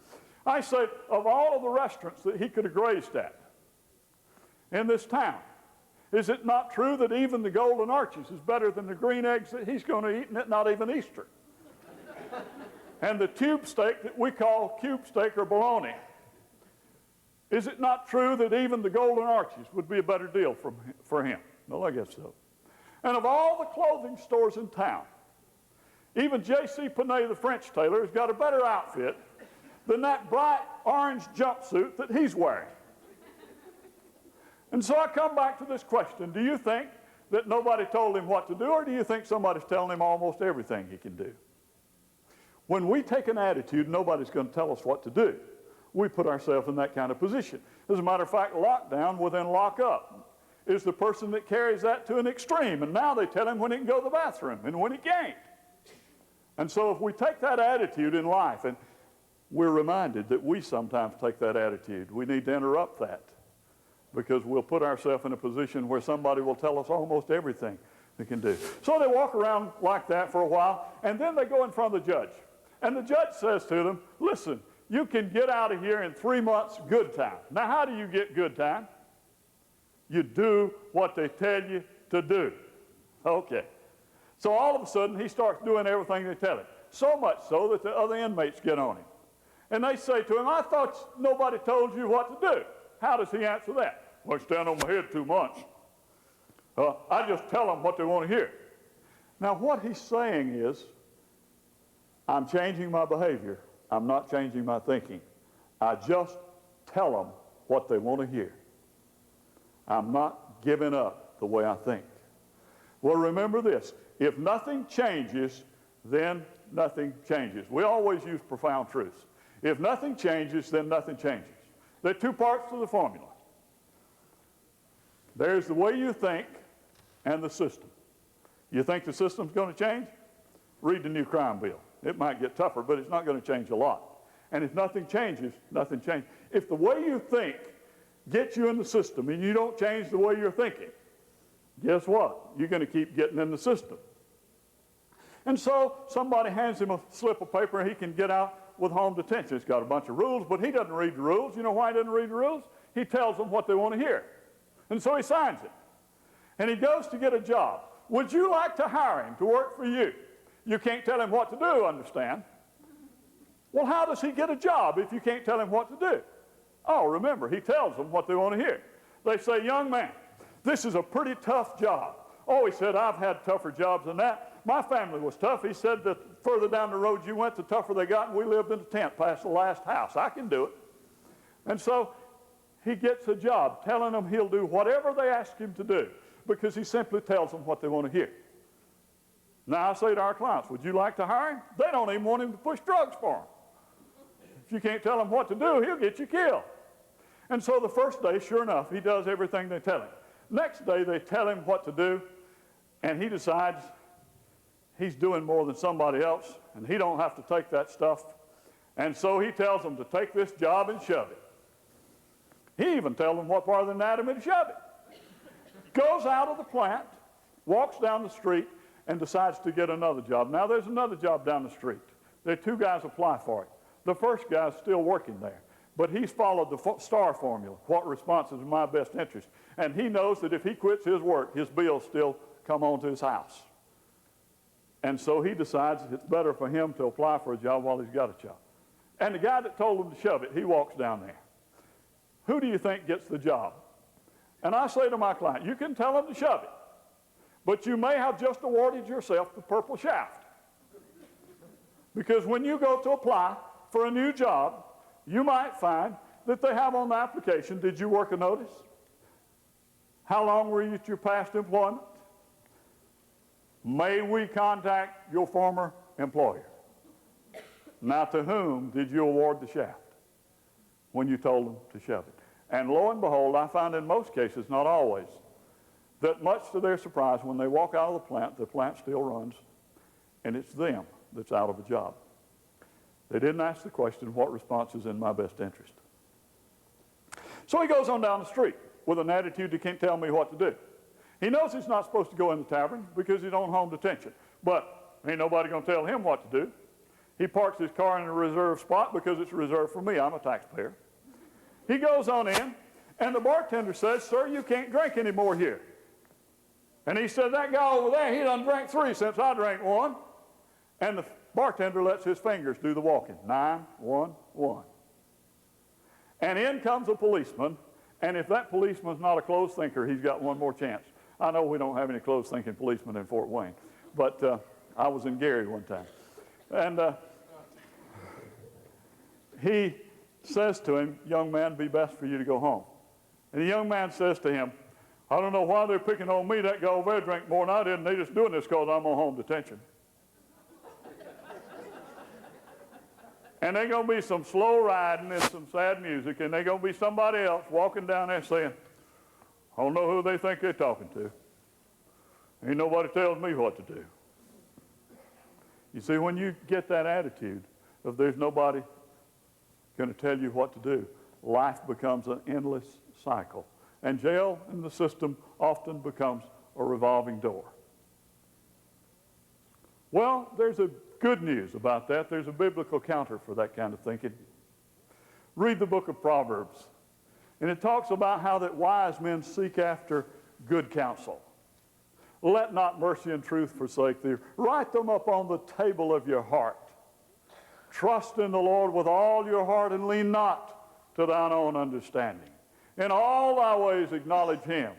I say, of all of the restaurants that he could have grazed at in this town, is it not true that even the Golden Arches is better than the green eggs that he's going to eat, and it not even Easter? And the tube steak that we call cube steak or bologna, is it not true that even the Golden Arches would be a better deal for him? Well, I guess so. And of all the clothing stores in town, even J.C. Penney, the French tailor, has got a better outfit than that bright orange jumpsuit that he's wearing. And so I come back to this question. Do you think that nobody told him what to do, or do you think somebody's telling him almost everything he can do? When we take an attitude, nobody's going to tell us what to do. We put ourselves in that kind of position. As a matter of fact, lockdown will then lock up is the person that carries that to an extreme. And now they tell him when he can go to the bathroom and when he can't. And so if we take that attitude in life, and we're reminded that we sometimes take that attitude, we need to interrupt that, because we'll put ourselves in a position where somebody will tell us almost everything they can do. So they walk around like that for a while, and then they go in front of the judge. And the judge says to them, listen, you can get out of here in 3 months good time. Now, how do you get good time? You do what they tell you to do. Okay. So all of a sudden, he starts doing everything they tell him. So much so that the other inmates get on him. And they say to him, I thought nobody told you what to do. How does he answer that? Well, stand on my head 2 months. I just tell them what they want to hear. Now, what he's saying is, I'm changing my behavior. I'm not changing my thinking. I just tell them what they want to hear. I'm not giving up the way I think. Well, remember this. If nothing changes, then nothing changes. We always use profound truths. If nothing changes, then nothing changes. There are 2 parts to the formula. There's the way you think and the system. You think the system's going to change? Read the new crime bill. It might get tougher, but it's not going to change a lot. And if nothing changes, nothing changes. If the way you think gets you in the system and you don't change the way you're thinking, guess what? You're going to keep getting in the system. And so somebody hands him a slip of paper and he can get out with home detention. It's got a bunch of rules, but he doesn't read the rules. You know why he doesn't read the rules? He tells them what they want to hear. And so he signs it. And he goes to get a job. Would you like to hire him to work for you? You can't tell him what to do, understand? Well, how does he get a job if you can't tell him what to do? Oh, remember, he tells them what they want to hear. They say, young man, this is a pretty tough job. Oh, he said, I've had tougher jobs than that. My family was tough. He said, the further down the road you went, the tougher they got, and we lived in a tent past the last house. I can do it. And so he gets a job telling them he'll do whatever they ask him to do, because he simply tells them what they want to hear. Now, I say to our clients, would you like to hire him? They don't even want him to push drugs for them. If you can't tell him what to do, he'll get you killed. And so the first day, sure enough, he does everything they tell him. Next day, they tell him what to do, and he decides he's doing more than somebody else, and he don't have to take that stuff. And so he tells them to take this job and shove it. He even tells them what part of the anatomy to shove it. Goes out of the plant, walks down the street, and decides to get another job. Now, there's another job down the street. There are 2 guys apply for it. The first guy's still working there, but he's followed the STAR formula, what response is in my best interest. And he knows that if he quits his work, his bills still come on to his house. And so he decides it's better for him to apply for a job while he's got a job. And the guy that told him to shove it, he walks down there. Who do you think gets the job? And I say to my client, you can tell him to shove it, but you may have just awarded yourself the purple shaft. Because when you go to apply for a new job, you might find that they have on the application, did you work a notice? How long were you at your past employment? May we contact your former employer? Now, to whom did you award the shaft when you told them to shove it? And lo and behold, I find in most cases, not always, that much to their surprise, when they walk out of the plant still runs, and it's them that's out of a job. They didn't ask the question, what response is in my best interest? So he goes on down the street with an attitude that can't tell me what to do. He knows he's not supposed to go in the tavern because he's on home detention, but ain't nobody going to tell him what to do. He parks his car in a reserved spot because it's reserved for me. I'm a taxpayer. He goes on in, and the bartender says, "Sir, you can't drink anymore here." And he said, "That guy over there, he done drank 3 since I drank 1. And the bartender lets his fingers do the walking. 911. And in comes a policeman, and if that policeman's not a closed thinker, he's got one more chance. I know we don't have any closed thinking policemen in Fort Wayne, but I was in Gary one time. And he says to him, "Young man, it'd be best for you to go home." And the young man says to him, "I don't know why they're picking on me. That guy over there drank more than I did, and they're just doing this because I'm on home detention." And there's going to be some slow riding and some sad music, and there's going to be somebody else walking down there saying, "I don't know who they think they're talking to. Ain't nobody tells me what to do." You see, when you get that attitude of there's nobody going to tell you what to do, life becomes an endless cycle. And jail in the system often becomes a revolving door. Well, there's a good news about that. There's a biblical counter for that kind of thinking. Read the book of Proverbs, and it talks about how that wise men seek after good counsel. "Let not mercy and truth forsake thee. Write them up on the table of your heart. Trust in the Lord with all your heart, and lean not to thine own understanding. In all thy ways acknowledge him,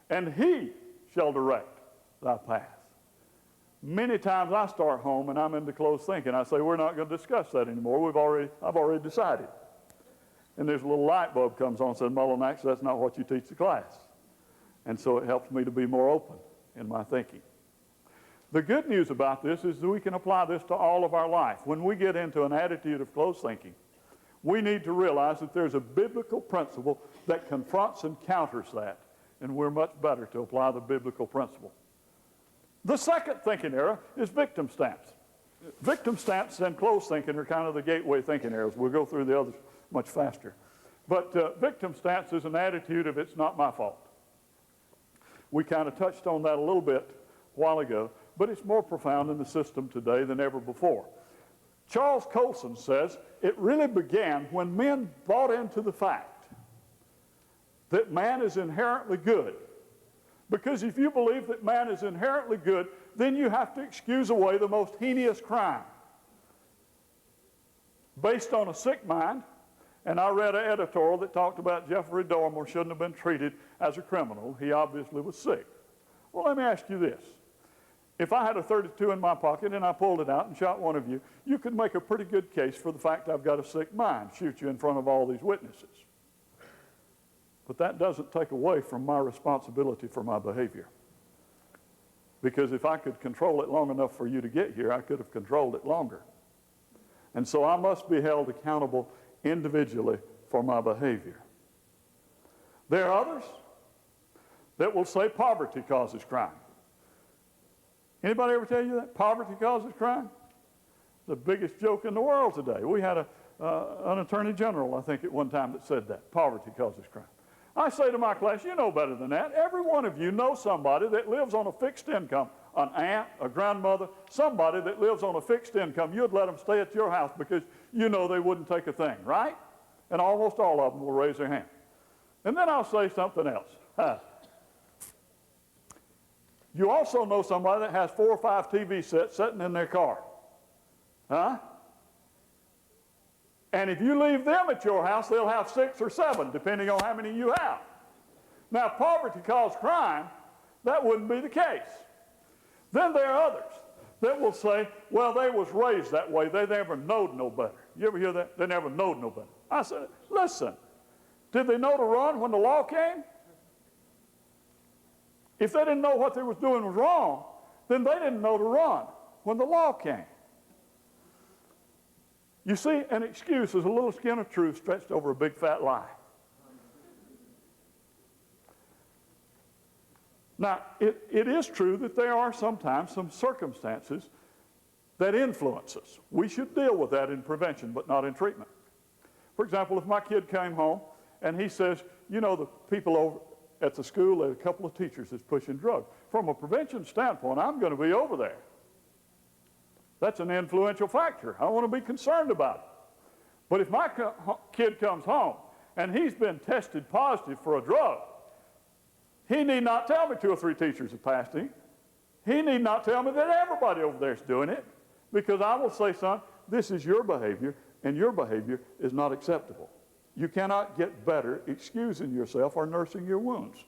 and he shall direct thy path." Many times I start home and I'm into closed thinking. I say, "We're not going to discuss that anymore. I've already decided." And there's a little light bulb comes on and says, "Mullinax, that's not what you teach the class." And so it helps me to be more open in my thinking. The good news about this is that we can apply this to all of our life. When we get into an attitude of closed thinking, we need to realize that there's a biblical principle that confronts and counters that, and we're much better to apply the biblical principle. The second thinking error is victim stance. Victim stance and closed thinking are kind of the gateway thinking errors. We'll go through the others much faster. But victim stance is an attitude of "it's not my fault." We kind of touched on that a little bit a while ago, but it's more profound in the system today than ever before. Charles Colson says it really began when men bought into the fact that man is inherently good. Because if you believe that man is inherently good, then you have to excuse away the most heinous crime based on a sick mind. And I read an editorial that talked about Jeffrey Dahmer shouldn't have been treated as a criminal. He obviously was sick. Well, let me ask you this. If I had a .32 in my pocket and I pulled it out and shot one of you, you could make a pretty good case for the fact I've got a sick mind, shoot you in front of all these witnesses. But that doesn't take away from my responsibility for my behavior. Because if I could control it long enough for you to get here, I could have controlled it longer. And so I must be held accountable individually for my behavior. There are others that will say poverty causes crime. Anybody ever tell you that? Poverty causes crime? The biggest joke in the world today. We had an attorney general, I think, at one time that said that. Poverty causes crime. I say to my class, you know better than that. Every one of you knows somebody that lives on a fixed income, an aunt, a grandmother, somebody that lives on a fixed income. You'd let them stay at your house because you know they wouldn't take a thing, right? And almost all of them will raise their hand. And then I'll say something else. You also know somebody that has 4 or 5 TV sets sitting in their car. And if you leave them at your house, they'll have 6 or 7, depending on how many you have. Now, if poverty caused crime, that wouldn't be the case. Then there are others that will say, well, they was raised that way. They never knowed no better. You ever hear that? They never knowed no better. I said, listen, did they know to run when the law came? If they didn't know what they was doing was wrong, then they didn't know to run when the law came. You see, an excuse is a little skin of truth stretched over a big fat lie. Now, it is true that there are sometimes some circumstances that influence us. We should deal with that in prevention, but not in treatment. For example, if my kid came home and he says, you know, the people over at the school, a couple of teachers is pushing drugs. From a prevention standpoint, I'm going to be over there. That's an influential factor. I want to be concerned about it. But if my kid comes home and he's been tested positive for a drug, he need not tell me 2 or 3 teachers have passed him. He need not tell me that everybody over there is doing it, because I will say, son, this is your behavior, and your behavior is not acceptable. You cannot get better excusing yourself or nursing your wounds.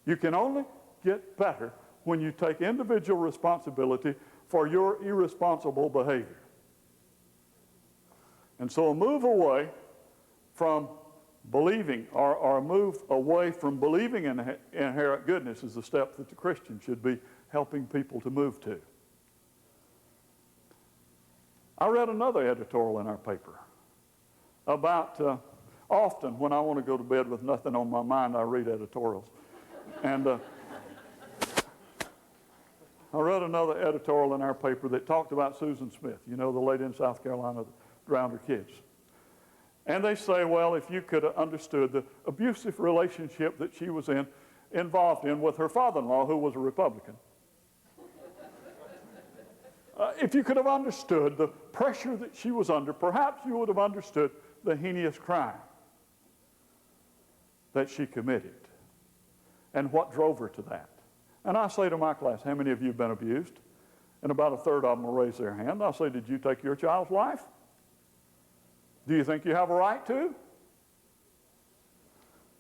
You can only get better when you take individual responsibility for your irresponsible behavior. And so a move away from believing, or a move away from believing in inherent goodness, is the step that the Christian should be helping people to move to. I read another editorial in our paper about, often when I want to go to bed with nothing on my mind, I read editorials. And I read another editorial in our paper that talked about Susan Smith, you know, the lady in South Carolina that drowned her kids. And they say, well, if you could have understood the abusive relationship that she was involved in with her father-in-law, who was a Republican. If you could have understood the pressure that she was under, perhaps you would have understood the heinous crime that she committed and what drove her to that. And I say to my class, how many of you have been abused? And about a third of them will raise their hand. I'll say, did you take your child's life? Do you think you have a right to?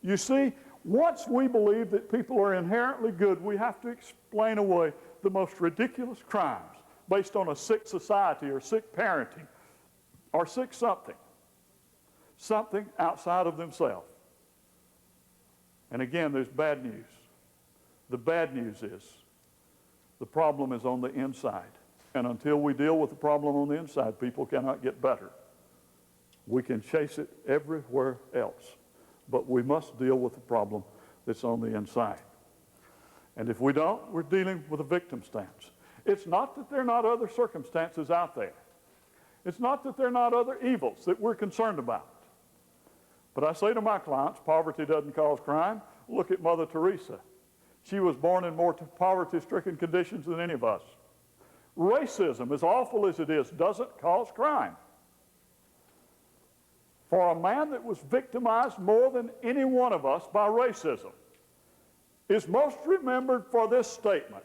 You see, once we believe that people are inherently good, we have to explain away the most ridiculous crimes based on a sick society or sick parenting or sick something outside of themselves. And again, there's bad news. The bad news is the problem is on the inside. And until we deal with the problem on the inside, people cannot get better. We can chase it everywhere else, but we must deal with the problem that's on the inside. And if we don't, we're dealing with a victim stance. It's not that there are not other circumstances out there. It's not that there are not other evils that we're concerned about. But I say to my clients, poverty doesn't cause crime. Look at Mother Teresa. She was born in more poverty-stricken conditions than any of us. Racism, as awful as it is, doesn't cause crime. For a man that was victimized more than any one of us by racism is most remembered for this statement: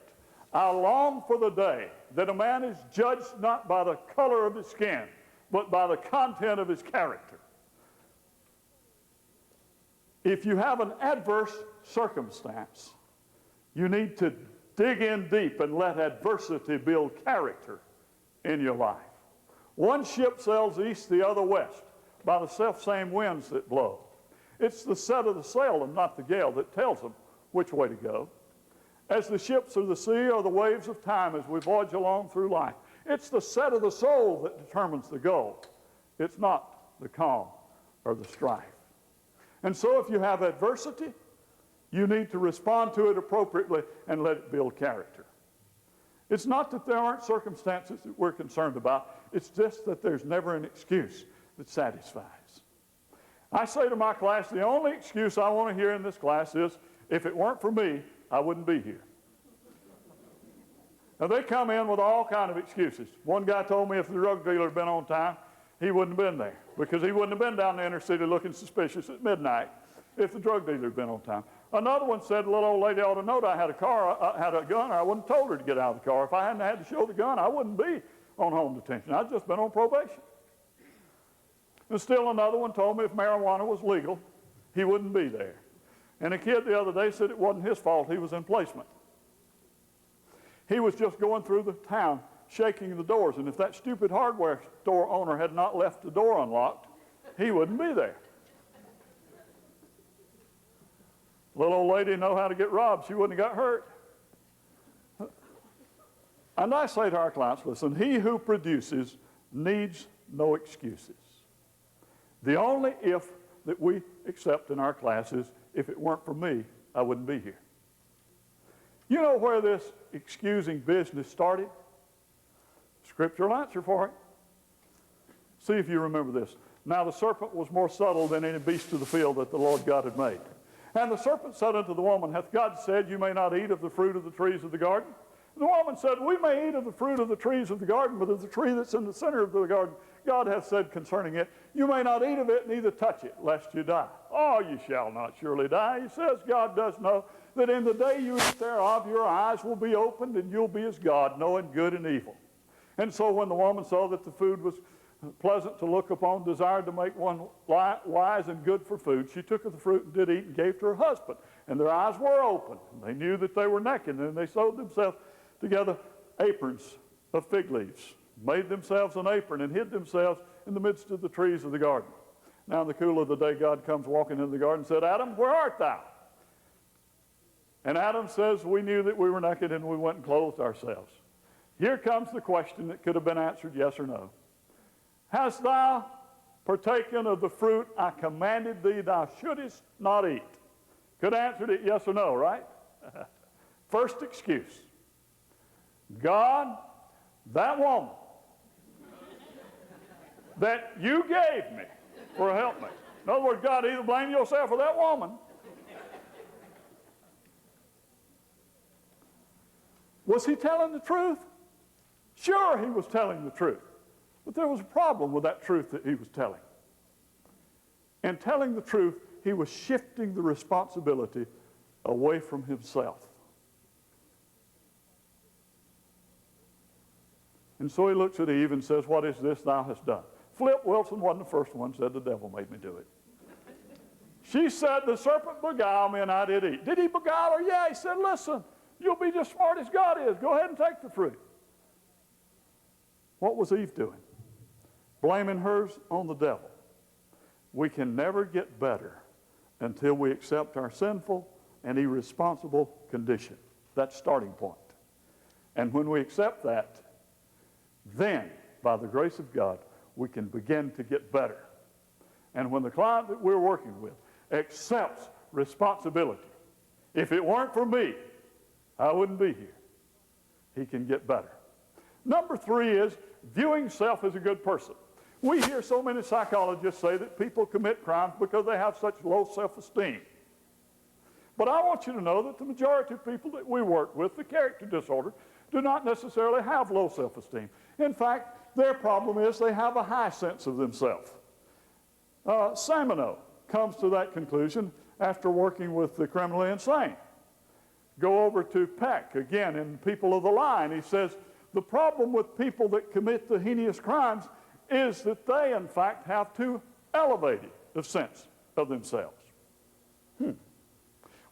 I long for the day that a man is judged not by the color of his skin, but by the content of his character. If you have an adverse circumstance, you need to dig in deep and let adversity build character in your life. One ship sails east, the other west, by the self-same winds that blow. It's the set of the sail and not the gale that tells them which way to go. As the ships of the sea or the waves of time as we voyage along through life. It's the set of the soul that determines the goal. It's not the calm or the strife. And so if you have adversity, you need to respond to it appropriately and let it build character. It's not that there aren't circumstances that we're concerned about. It's just that there's never an excuse that satisfies. I say to my class, the only excuse I want to hear in this class is, if it weren't for me, I wouldn't be here. Now, they come in with all kinds of excuses. One guy told me if the drug dealer had been on time, he wouldn't have been there, because he wouldn't have been down the inner city looking suspicious at midnight if the drug dealer had been on time. Another one said, the little old lady ought to know that I had a gun, or I wouldn't have told her to get out of the car. If I hadn't had to show the gun, I wouldn't be on home detention. I'd just been on probation. And still another one told me if marijuana was legal, he wouldn't be there. And a kid the other day said it wasn't his fault, he was in placement. He was just going through the town shaking the doors, and if that stupid hardware store owner had not left the door unlocked, he wouldn't be there. Little old lady know how to get robbed, she wouldn't have got hurt. And I say to our clients, listen, he who produces needs no excuses. The only if that we accept in our class is, if it weren't for me, I wouldn't be here. You know where this excusing business started? Scriptural answer for it. See if you remember this. Now the serpent was more subtle than any beast of the field that the Lord God had made. And the serpent said unto the woman, hath God said, you may not eat of the fruit of the trees of the garden? The woman said, we may eat of the fruit of the trees of the garden, but of the tree that's in the center of the garden, God hath said concerning it, you may not eat of it, neither touch it, lest you die. Oh, you shall not surely die. He says God does know that in the day you eat thereof, your eyes will be opened, and you'll be as God, knowing good and evil. And so when the woman saw that the food was pleasant to look upon, desired to make one wise and good for food, she took of the fruit and did eat and gave to her husband. And their eyes were open. And they knew that they were naked, and they sewed themselves together aprons of fig leaves, made themselves an apron, and hid themselves in the midst of the trees of the garden. Now in the cool of the day, God comes walking into the garden and said, Adam, where art thou? And Adam says, we knew that we were naked, and we went and clothed ourselves. Here comes the question that could have been answered yes or no. Hast thou partaken of the fruit I commanded thee thou shouldest not eat? Could have answered it yes or no, right? First excuse. God, that woman that you gave me for a helpmate. In other words, God, either blame yourself or that woman. Was he telling the truth? Sure, he was telling the truth. But there was a problem with that truth that he was telling. In telling the truth, he was shifting the responsibility away from himself. And so he looks at Eve and says, what is this thou hast done? Flip Wilson wasn't the first one, said the devil made me do it. She said, the serpent beguiled me and I did eat. Did he beguile her? Yeah, he said, listen, you'll be just smart as God is. Go ahead and take the fruit. What was Eve doing? Blaming hers on the devil. We can never get better until we accept our sinful and irresponsible condition. That's starting point. And when we accept that, then, by the grace of God, we can begin to get better. And when the client that we're working with accepts responsibility, if it weren't for me, I wouldn't be here, he can get better. Number 3 is viewing self as a good person. We hear so many psychologists say that people commit crimes because they have such low self-esteem. But I want you to know that the majority of people that we work with, the character disorder, do not necessarily have low self-esteem. In fact, their problem is they have a high sense of themselves. Samino comes to that conclusion after working with the criminally insane. Go over to Peck, again, in People of the Line. He says, the problem with people that commit the heinous crimes is that they, in fact, have too elevated a sense of themselves.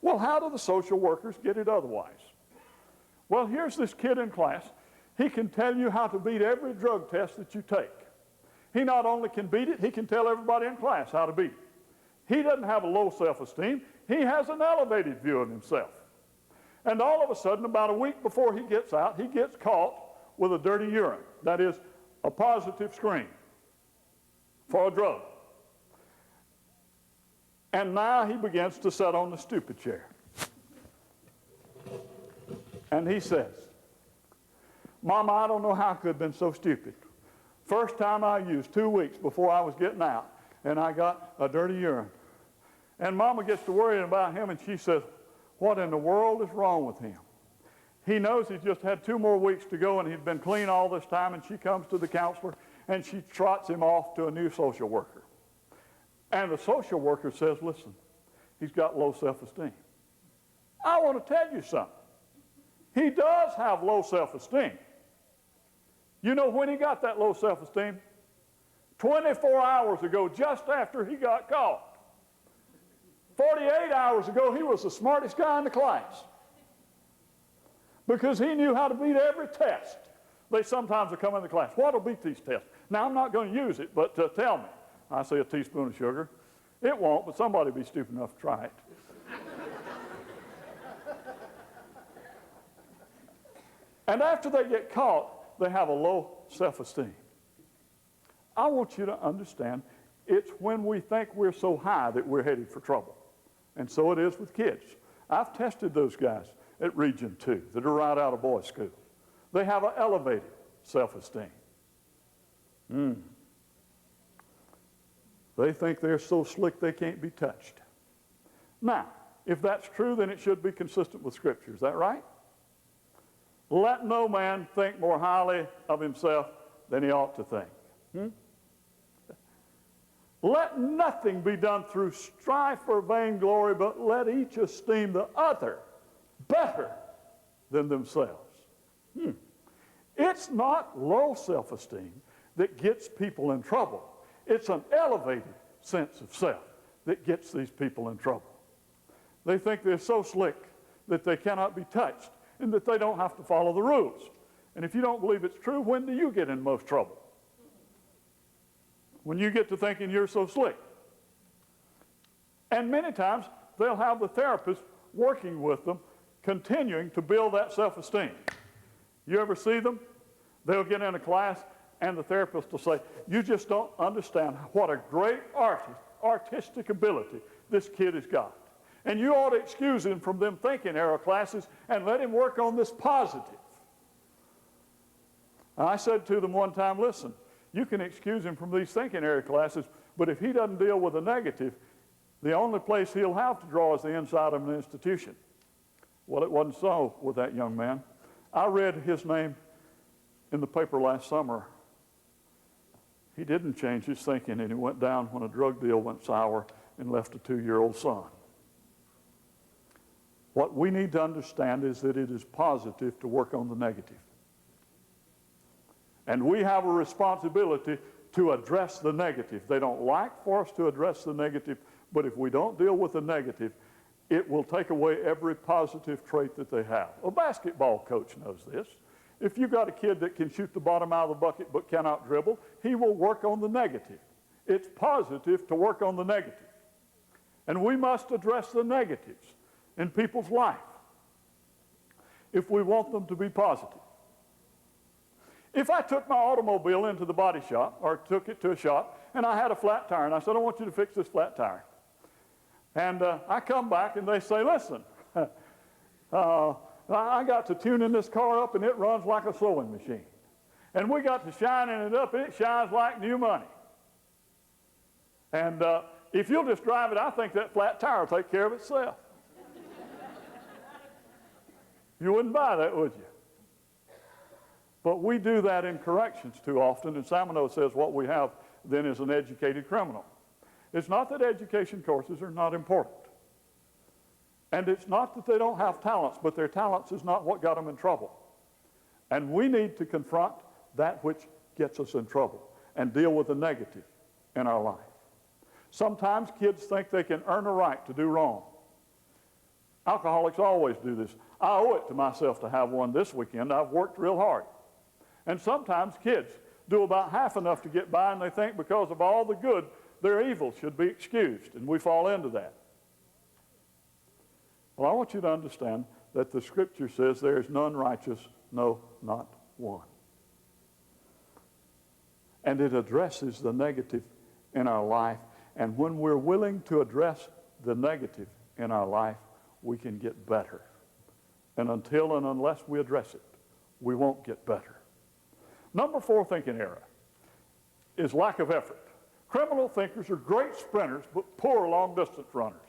Well, how do the social workers get it otherwise? Well, here's this kid in class. He can tell you how to beat every drug test that you take. He not only can beat it, he can tell everybody in class how to beat it. He doesn't have a low self-esteem. He has an elevated view of himself. And all of a sudden, about a week before he gets out, he gets caught with a dirty urine. That is, a positive screen for a drug. And now he begins to sit on the stupid chair. And he says, Mama, I don't know how I could have been so stupid. First time I used, 2 weeks before I was getting out, and I got a dirty urine. And Mama gets to worrying about him, and she says, what in the world is wrong with him? He knows he's just had 2 more weeks to go, and he's been clean all this time, and she comes to the counselor, and she trots him off to a new social worker. And the social worker says, listen, he's got low self-esteem. I want to tell you something. He does have low self-esteem. You know when he got that low self-esteem? 24 hours ago, just after he got caught. 48 hours ago, he was the smartest guy in the class. Because he knew how to beat every test. They sometimes will come in the class. What will beat these tests? Now, I'm not going to use it, but tell me. I say a teaspoon of sugar. It won't, but somebody will be stupid enough to try it. And after they get caught, they have a low self-esteem. I want you to understand, it's when we think we're so high that we're headed for trouble. And so it is with kids. I've tested those guys at Region 2 that are right out of boys' school. They have an elevated self-esteem. They think they're so slick they can't be touched. Now, if that's true, then it should be consistent with Scripture. Is that right? Let no man think more highly of himself than he ought to think. Let nothing be done through strife or vainglory, but let each esteem the other better than themselves. It's not low self-esteem that gets people in trouble. It's an elevated sense of self that gets these people in trouble. They think they're so slick that they cannot be touched and that they don't have to follow the rules. And if you don't believe it's true, when do you get in most trouble? When you get to thinking you're so slick. And many times they'll have the therapist working with them, continuing to build that self-esteem. You ever see them? They'll get in a class and the therapist will say, you just don't understand what a great artistic ability this kid has got. And you ought to excuse him from them thinking error classes and let him work on this positive. And I said to them one time, listen, you can excuse him from these thinking area classes, but if he doesn't deal with the negative, the only place he'll have to draw is the inside of an institution. Well, it wasn't so with that young man. I read his name in the paper last summer. He didn't change his thinking, and he went down when a drug deal went sour and left a 2-year-old son. What we need to understand is that it is positive to work on the negative. And we have a responsibility to address the negative. They don't like for us to address the negative, but if we don't deal with the negative, it will take away every positive trait that they have. A basketball coach knows this. If you've got a kid that can shoot the bottom out of the bucket but cannot dribble, he will work on the negative. It's positive to work on the negative. And we must address the negatives in people's life if we want them to be positive. If I took my automobile into the body shop or took it to a shop and I had a flat tire and I said, I want you to fix this flat tire. And I come back and they say, listen, I got to tuning this car up and it runs like a sewing machine. And we got to shining it up and it shines like new money. And if you'll just drive it, I think that flat tire will take care of itself. You wouldn't buy that, would you? But we do that in corrections too often, and Samano says what we have then is an educated criminal. It's not that education courses are not important. And it's not that they don't have talents, but their talents is not what got them in trouble. And we need to confront that which gets us in trouble and deal with the negative in our life. Sometimes kids think they can earn a right to do wrong. Alcoholics always do this. I owe it to myself to have one this weekend. I've worked real hard. And sometimes kids do about half enough to get by, and they think because of all the good, their evil should be excused, and we fall into that. Well, I want you to understand that the Scripture says there is none righteous, no, not one. And it addresses the negative in our life, and when we're willing to address the negative in our life, we can get better. And until and unless we address it, we won't get better. Number 4 thinking error is lack of effort. Criminal thinkers are great sprinters, but poor long-distance runners.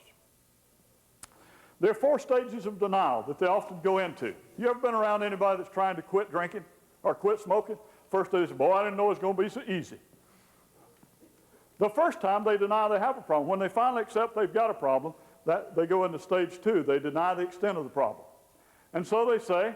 There are 4 stages of denial that they often go into. You ever been around anybody that's trying to quit drinking or quit smoking? First they say, boy, I didn't know it was going to be so easy. The first time they deny they have a problem. When they finally accept they've got a problem, that they go into stage 2. They deny the extent of the problem. And so they say,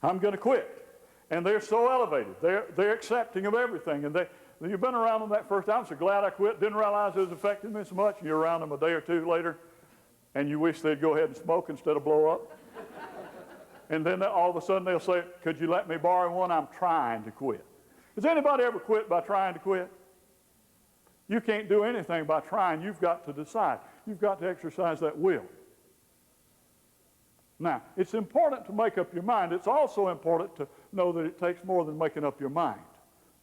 I'm going to quit. And they're so elevated. They're accepting of everything. And you've been around them that first time, so glad I quit. Didn't realize it was affecting me so much. And you're around them a day or 2 later, and you wish they'd go ahead and smoke instead of blow up. And then all of a sudden they'll say, could you let me borrow one? I'm trying to quit. Has anybody ever quit by trying to quit? You can't do anything by trying. You've got to decide. You've got to exercise that will. Now, it's important to make up your mind. It's also important to know that it takes more than making up your mind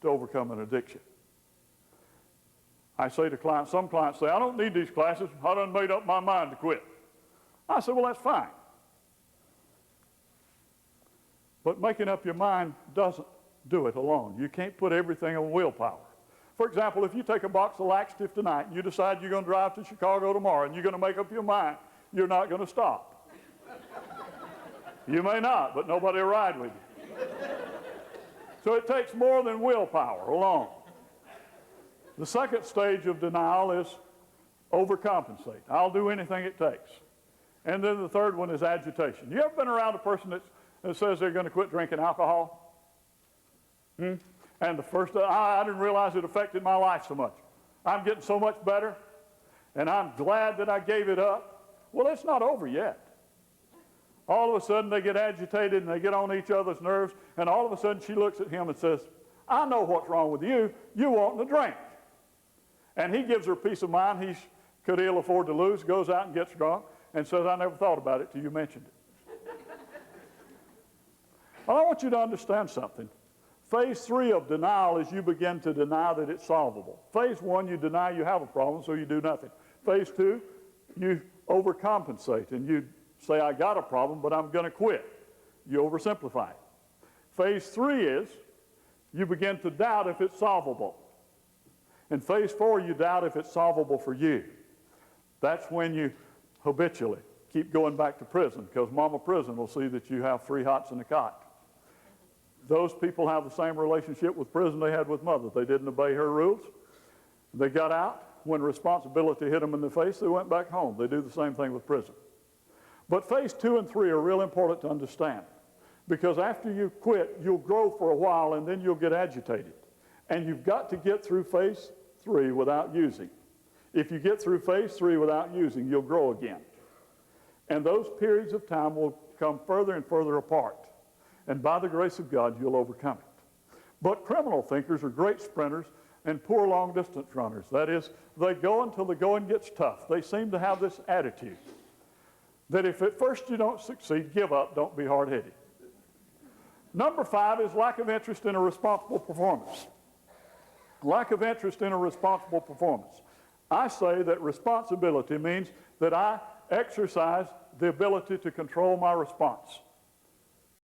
to overcome an addiction. I say to clients, some clients say, I don't need these classes. I done made up my mind to quit. I say, well, that's fine. But making up your mind doesn't do it alone. You can't put everything on willpower. For example, if you take a box of laxative tonight and you decide you're going to drive to Chicago tomorrow and you're going to make up your mind, you're not going to stop. You may not, but nobody will ride with you. So it takes more than willpower alone. The second stage of denial is overcompensate. I'll do anything it takes. And then the third one is agitation. You ever been around a person that says they're going to quit drinking alcohol? And the first, I didn't realize it affected my life so much. I'm getting so much better, and I'm glad that I gave it up. Well, it's not over yet. All of a sudden, they get agitated, and they get on each other's nerves, and all of a sudden, she looks at him and says, I know what's wrong with you. You want to drink. And he gives her peace of mind. He could ill afford to lose, goes out and gets drunk, and says, I never thought about it till you mentioned it. Well, I want you to understand something. Phase 3 of denial is you begin to deny that it's solvable. Phase 1, you deny you have a problem, so you do nothing. Phase 2, you overcompensate, and you say, I got a problem, but I'm going to quit. You oversimplify it. Phase 3 is you begin to doubt if it's solvable. In phase 4, you doubt if it's solvable for you. That's when you habitually keep going back to prison, because Mama Prison will see that you have 3 hots and a cot. Those people have the same relationship with prison they had with Mother. They didn't obey her rules. They got out. When responsibility hit them in the face, they went back home. They do the same thing with prison. But phase 2 and 3 are real important to understand, because after you quit, you'll grow for a while, and then you'll get agitated. And you've got to get through phase 3 without using. If you get through phase 3 without using, you'll grow again. And those periods of time will come further and further apart. And by the grace of God, you'll overcome it. But criminal thinkers are great sprinters and poor long-distance runners. That is, they go until the going gets tough. They seem to have this attitude that if at first you don't succeed, give up, don't be hard-headed. Number 5 is lack of interest in a responsible performance. Lack of interest in a responsible performance. I say that responsibility means that I exercise the ability to control my response.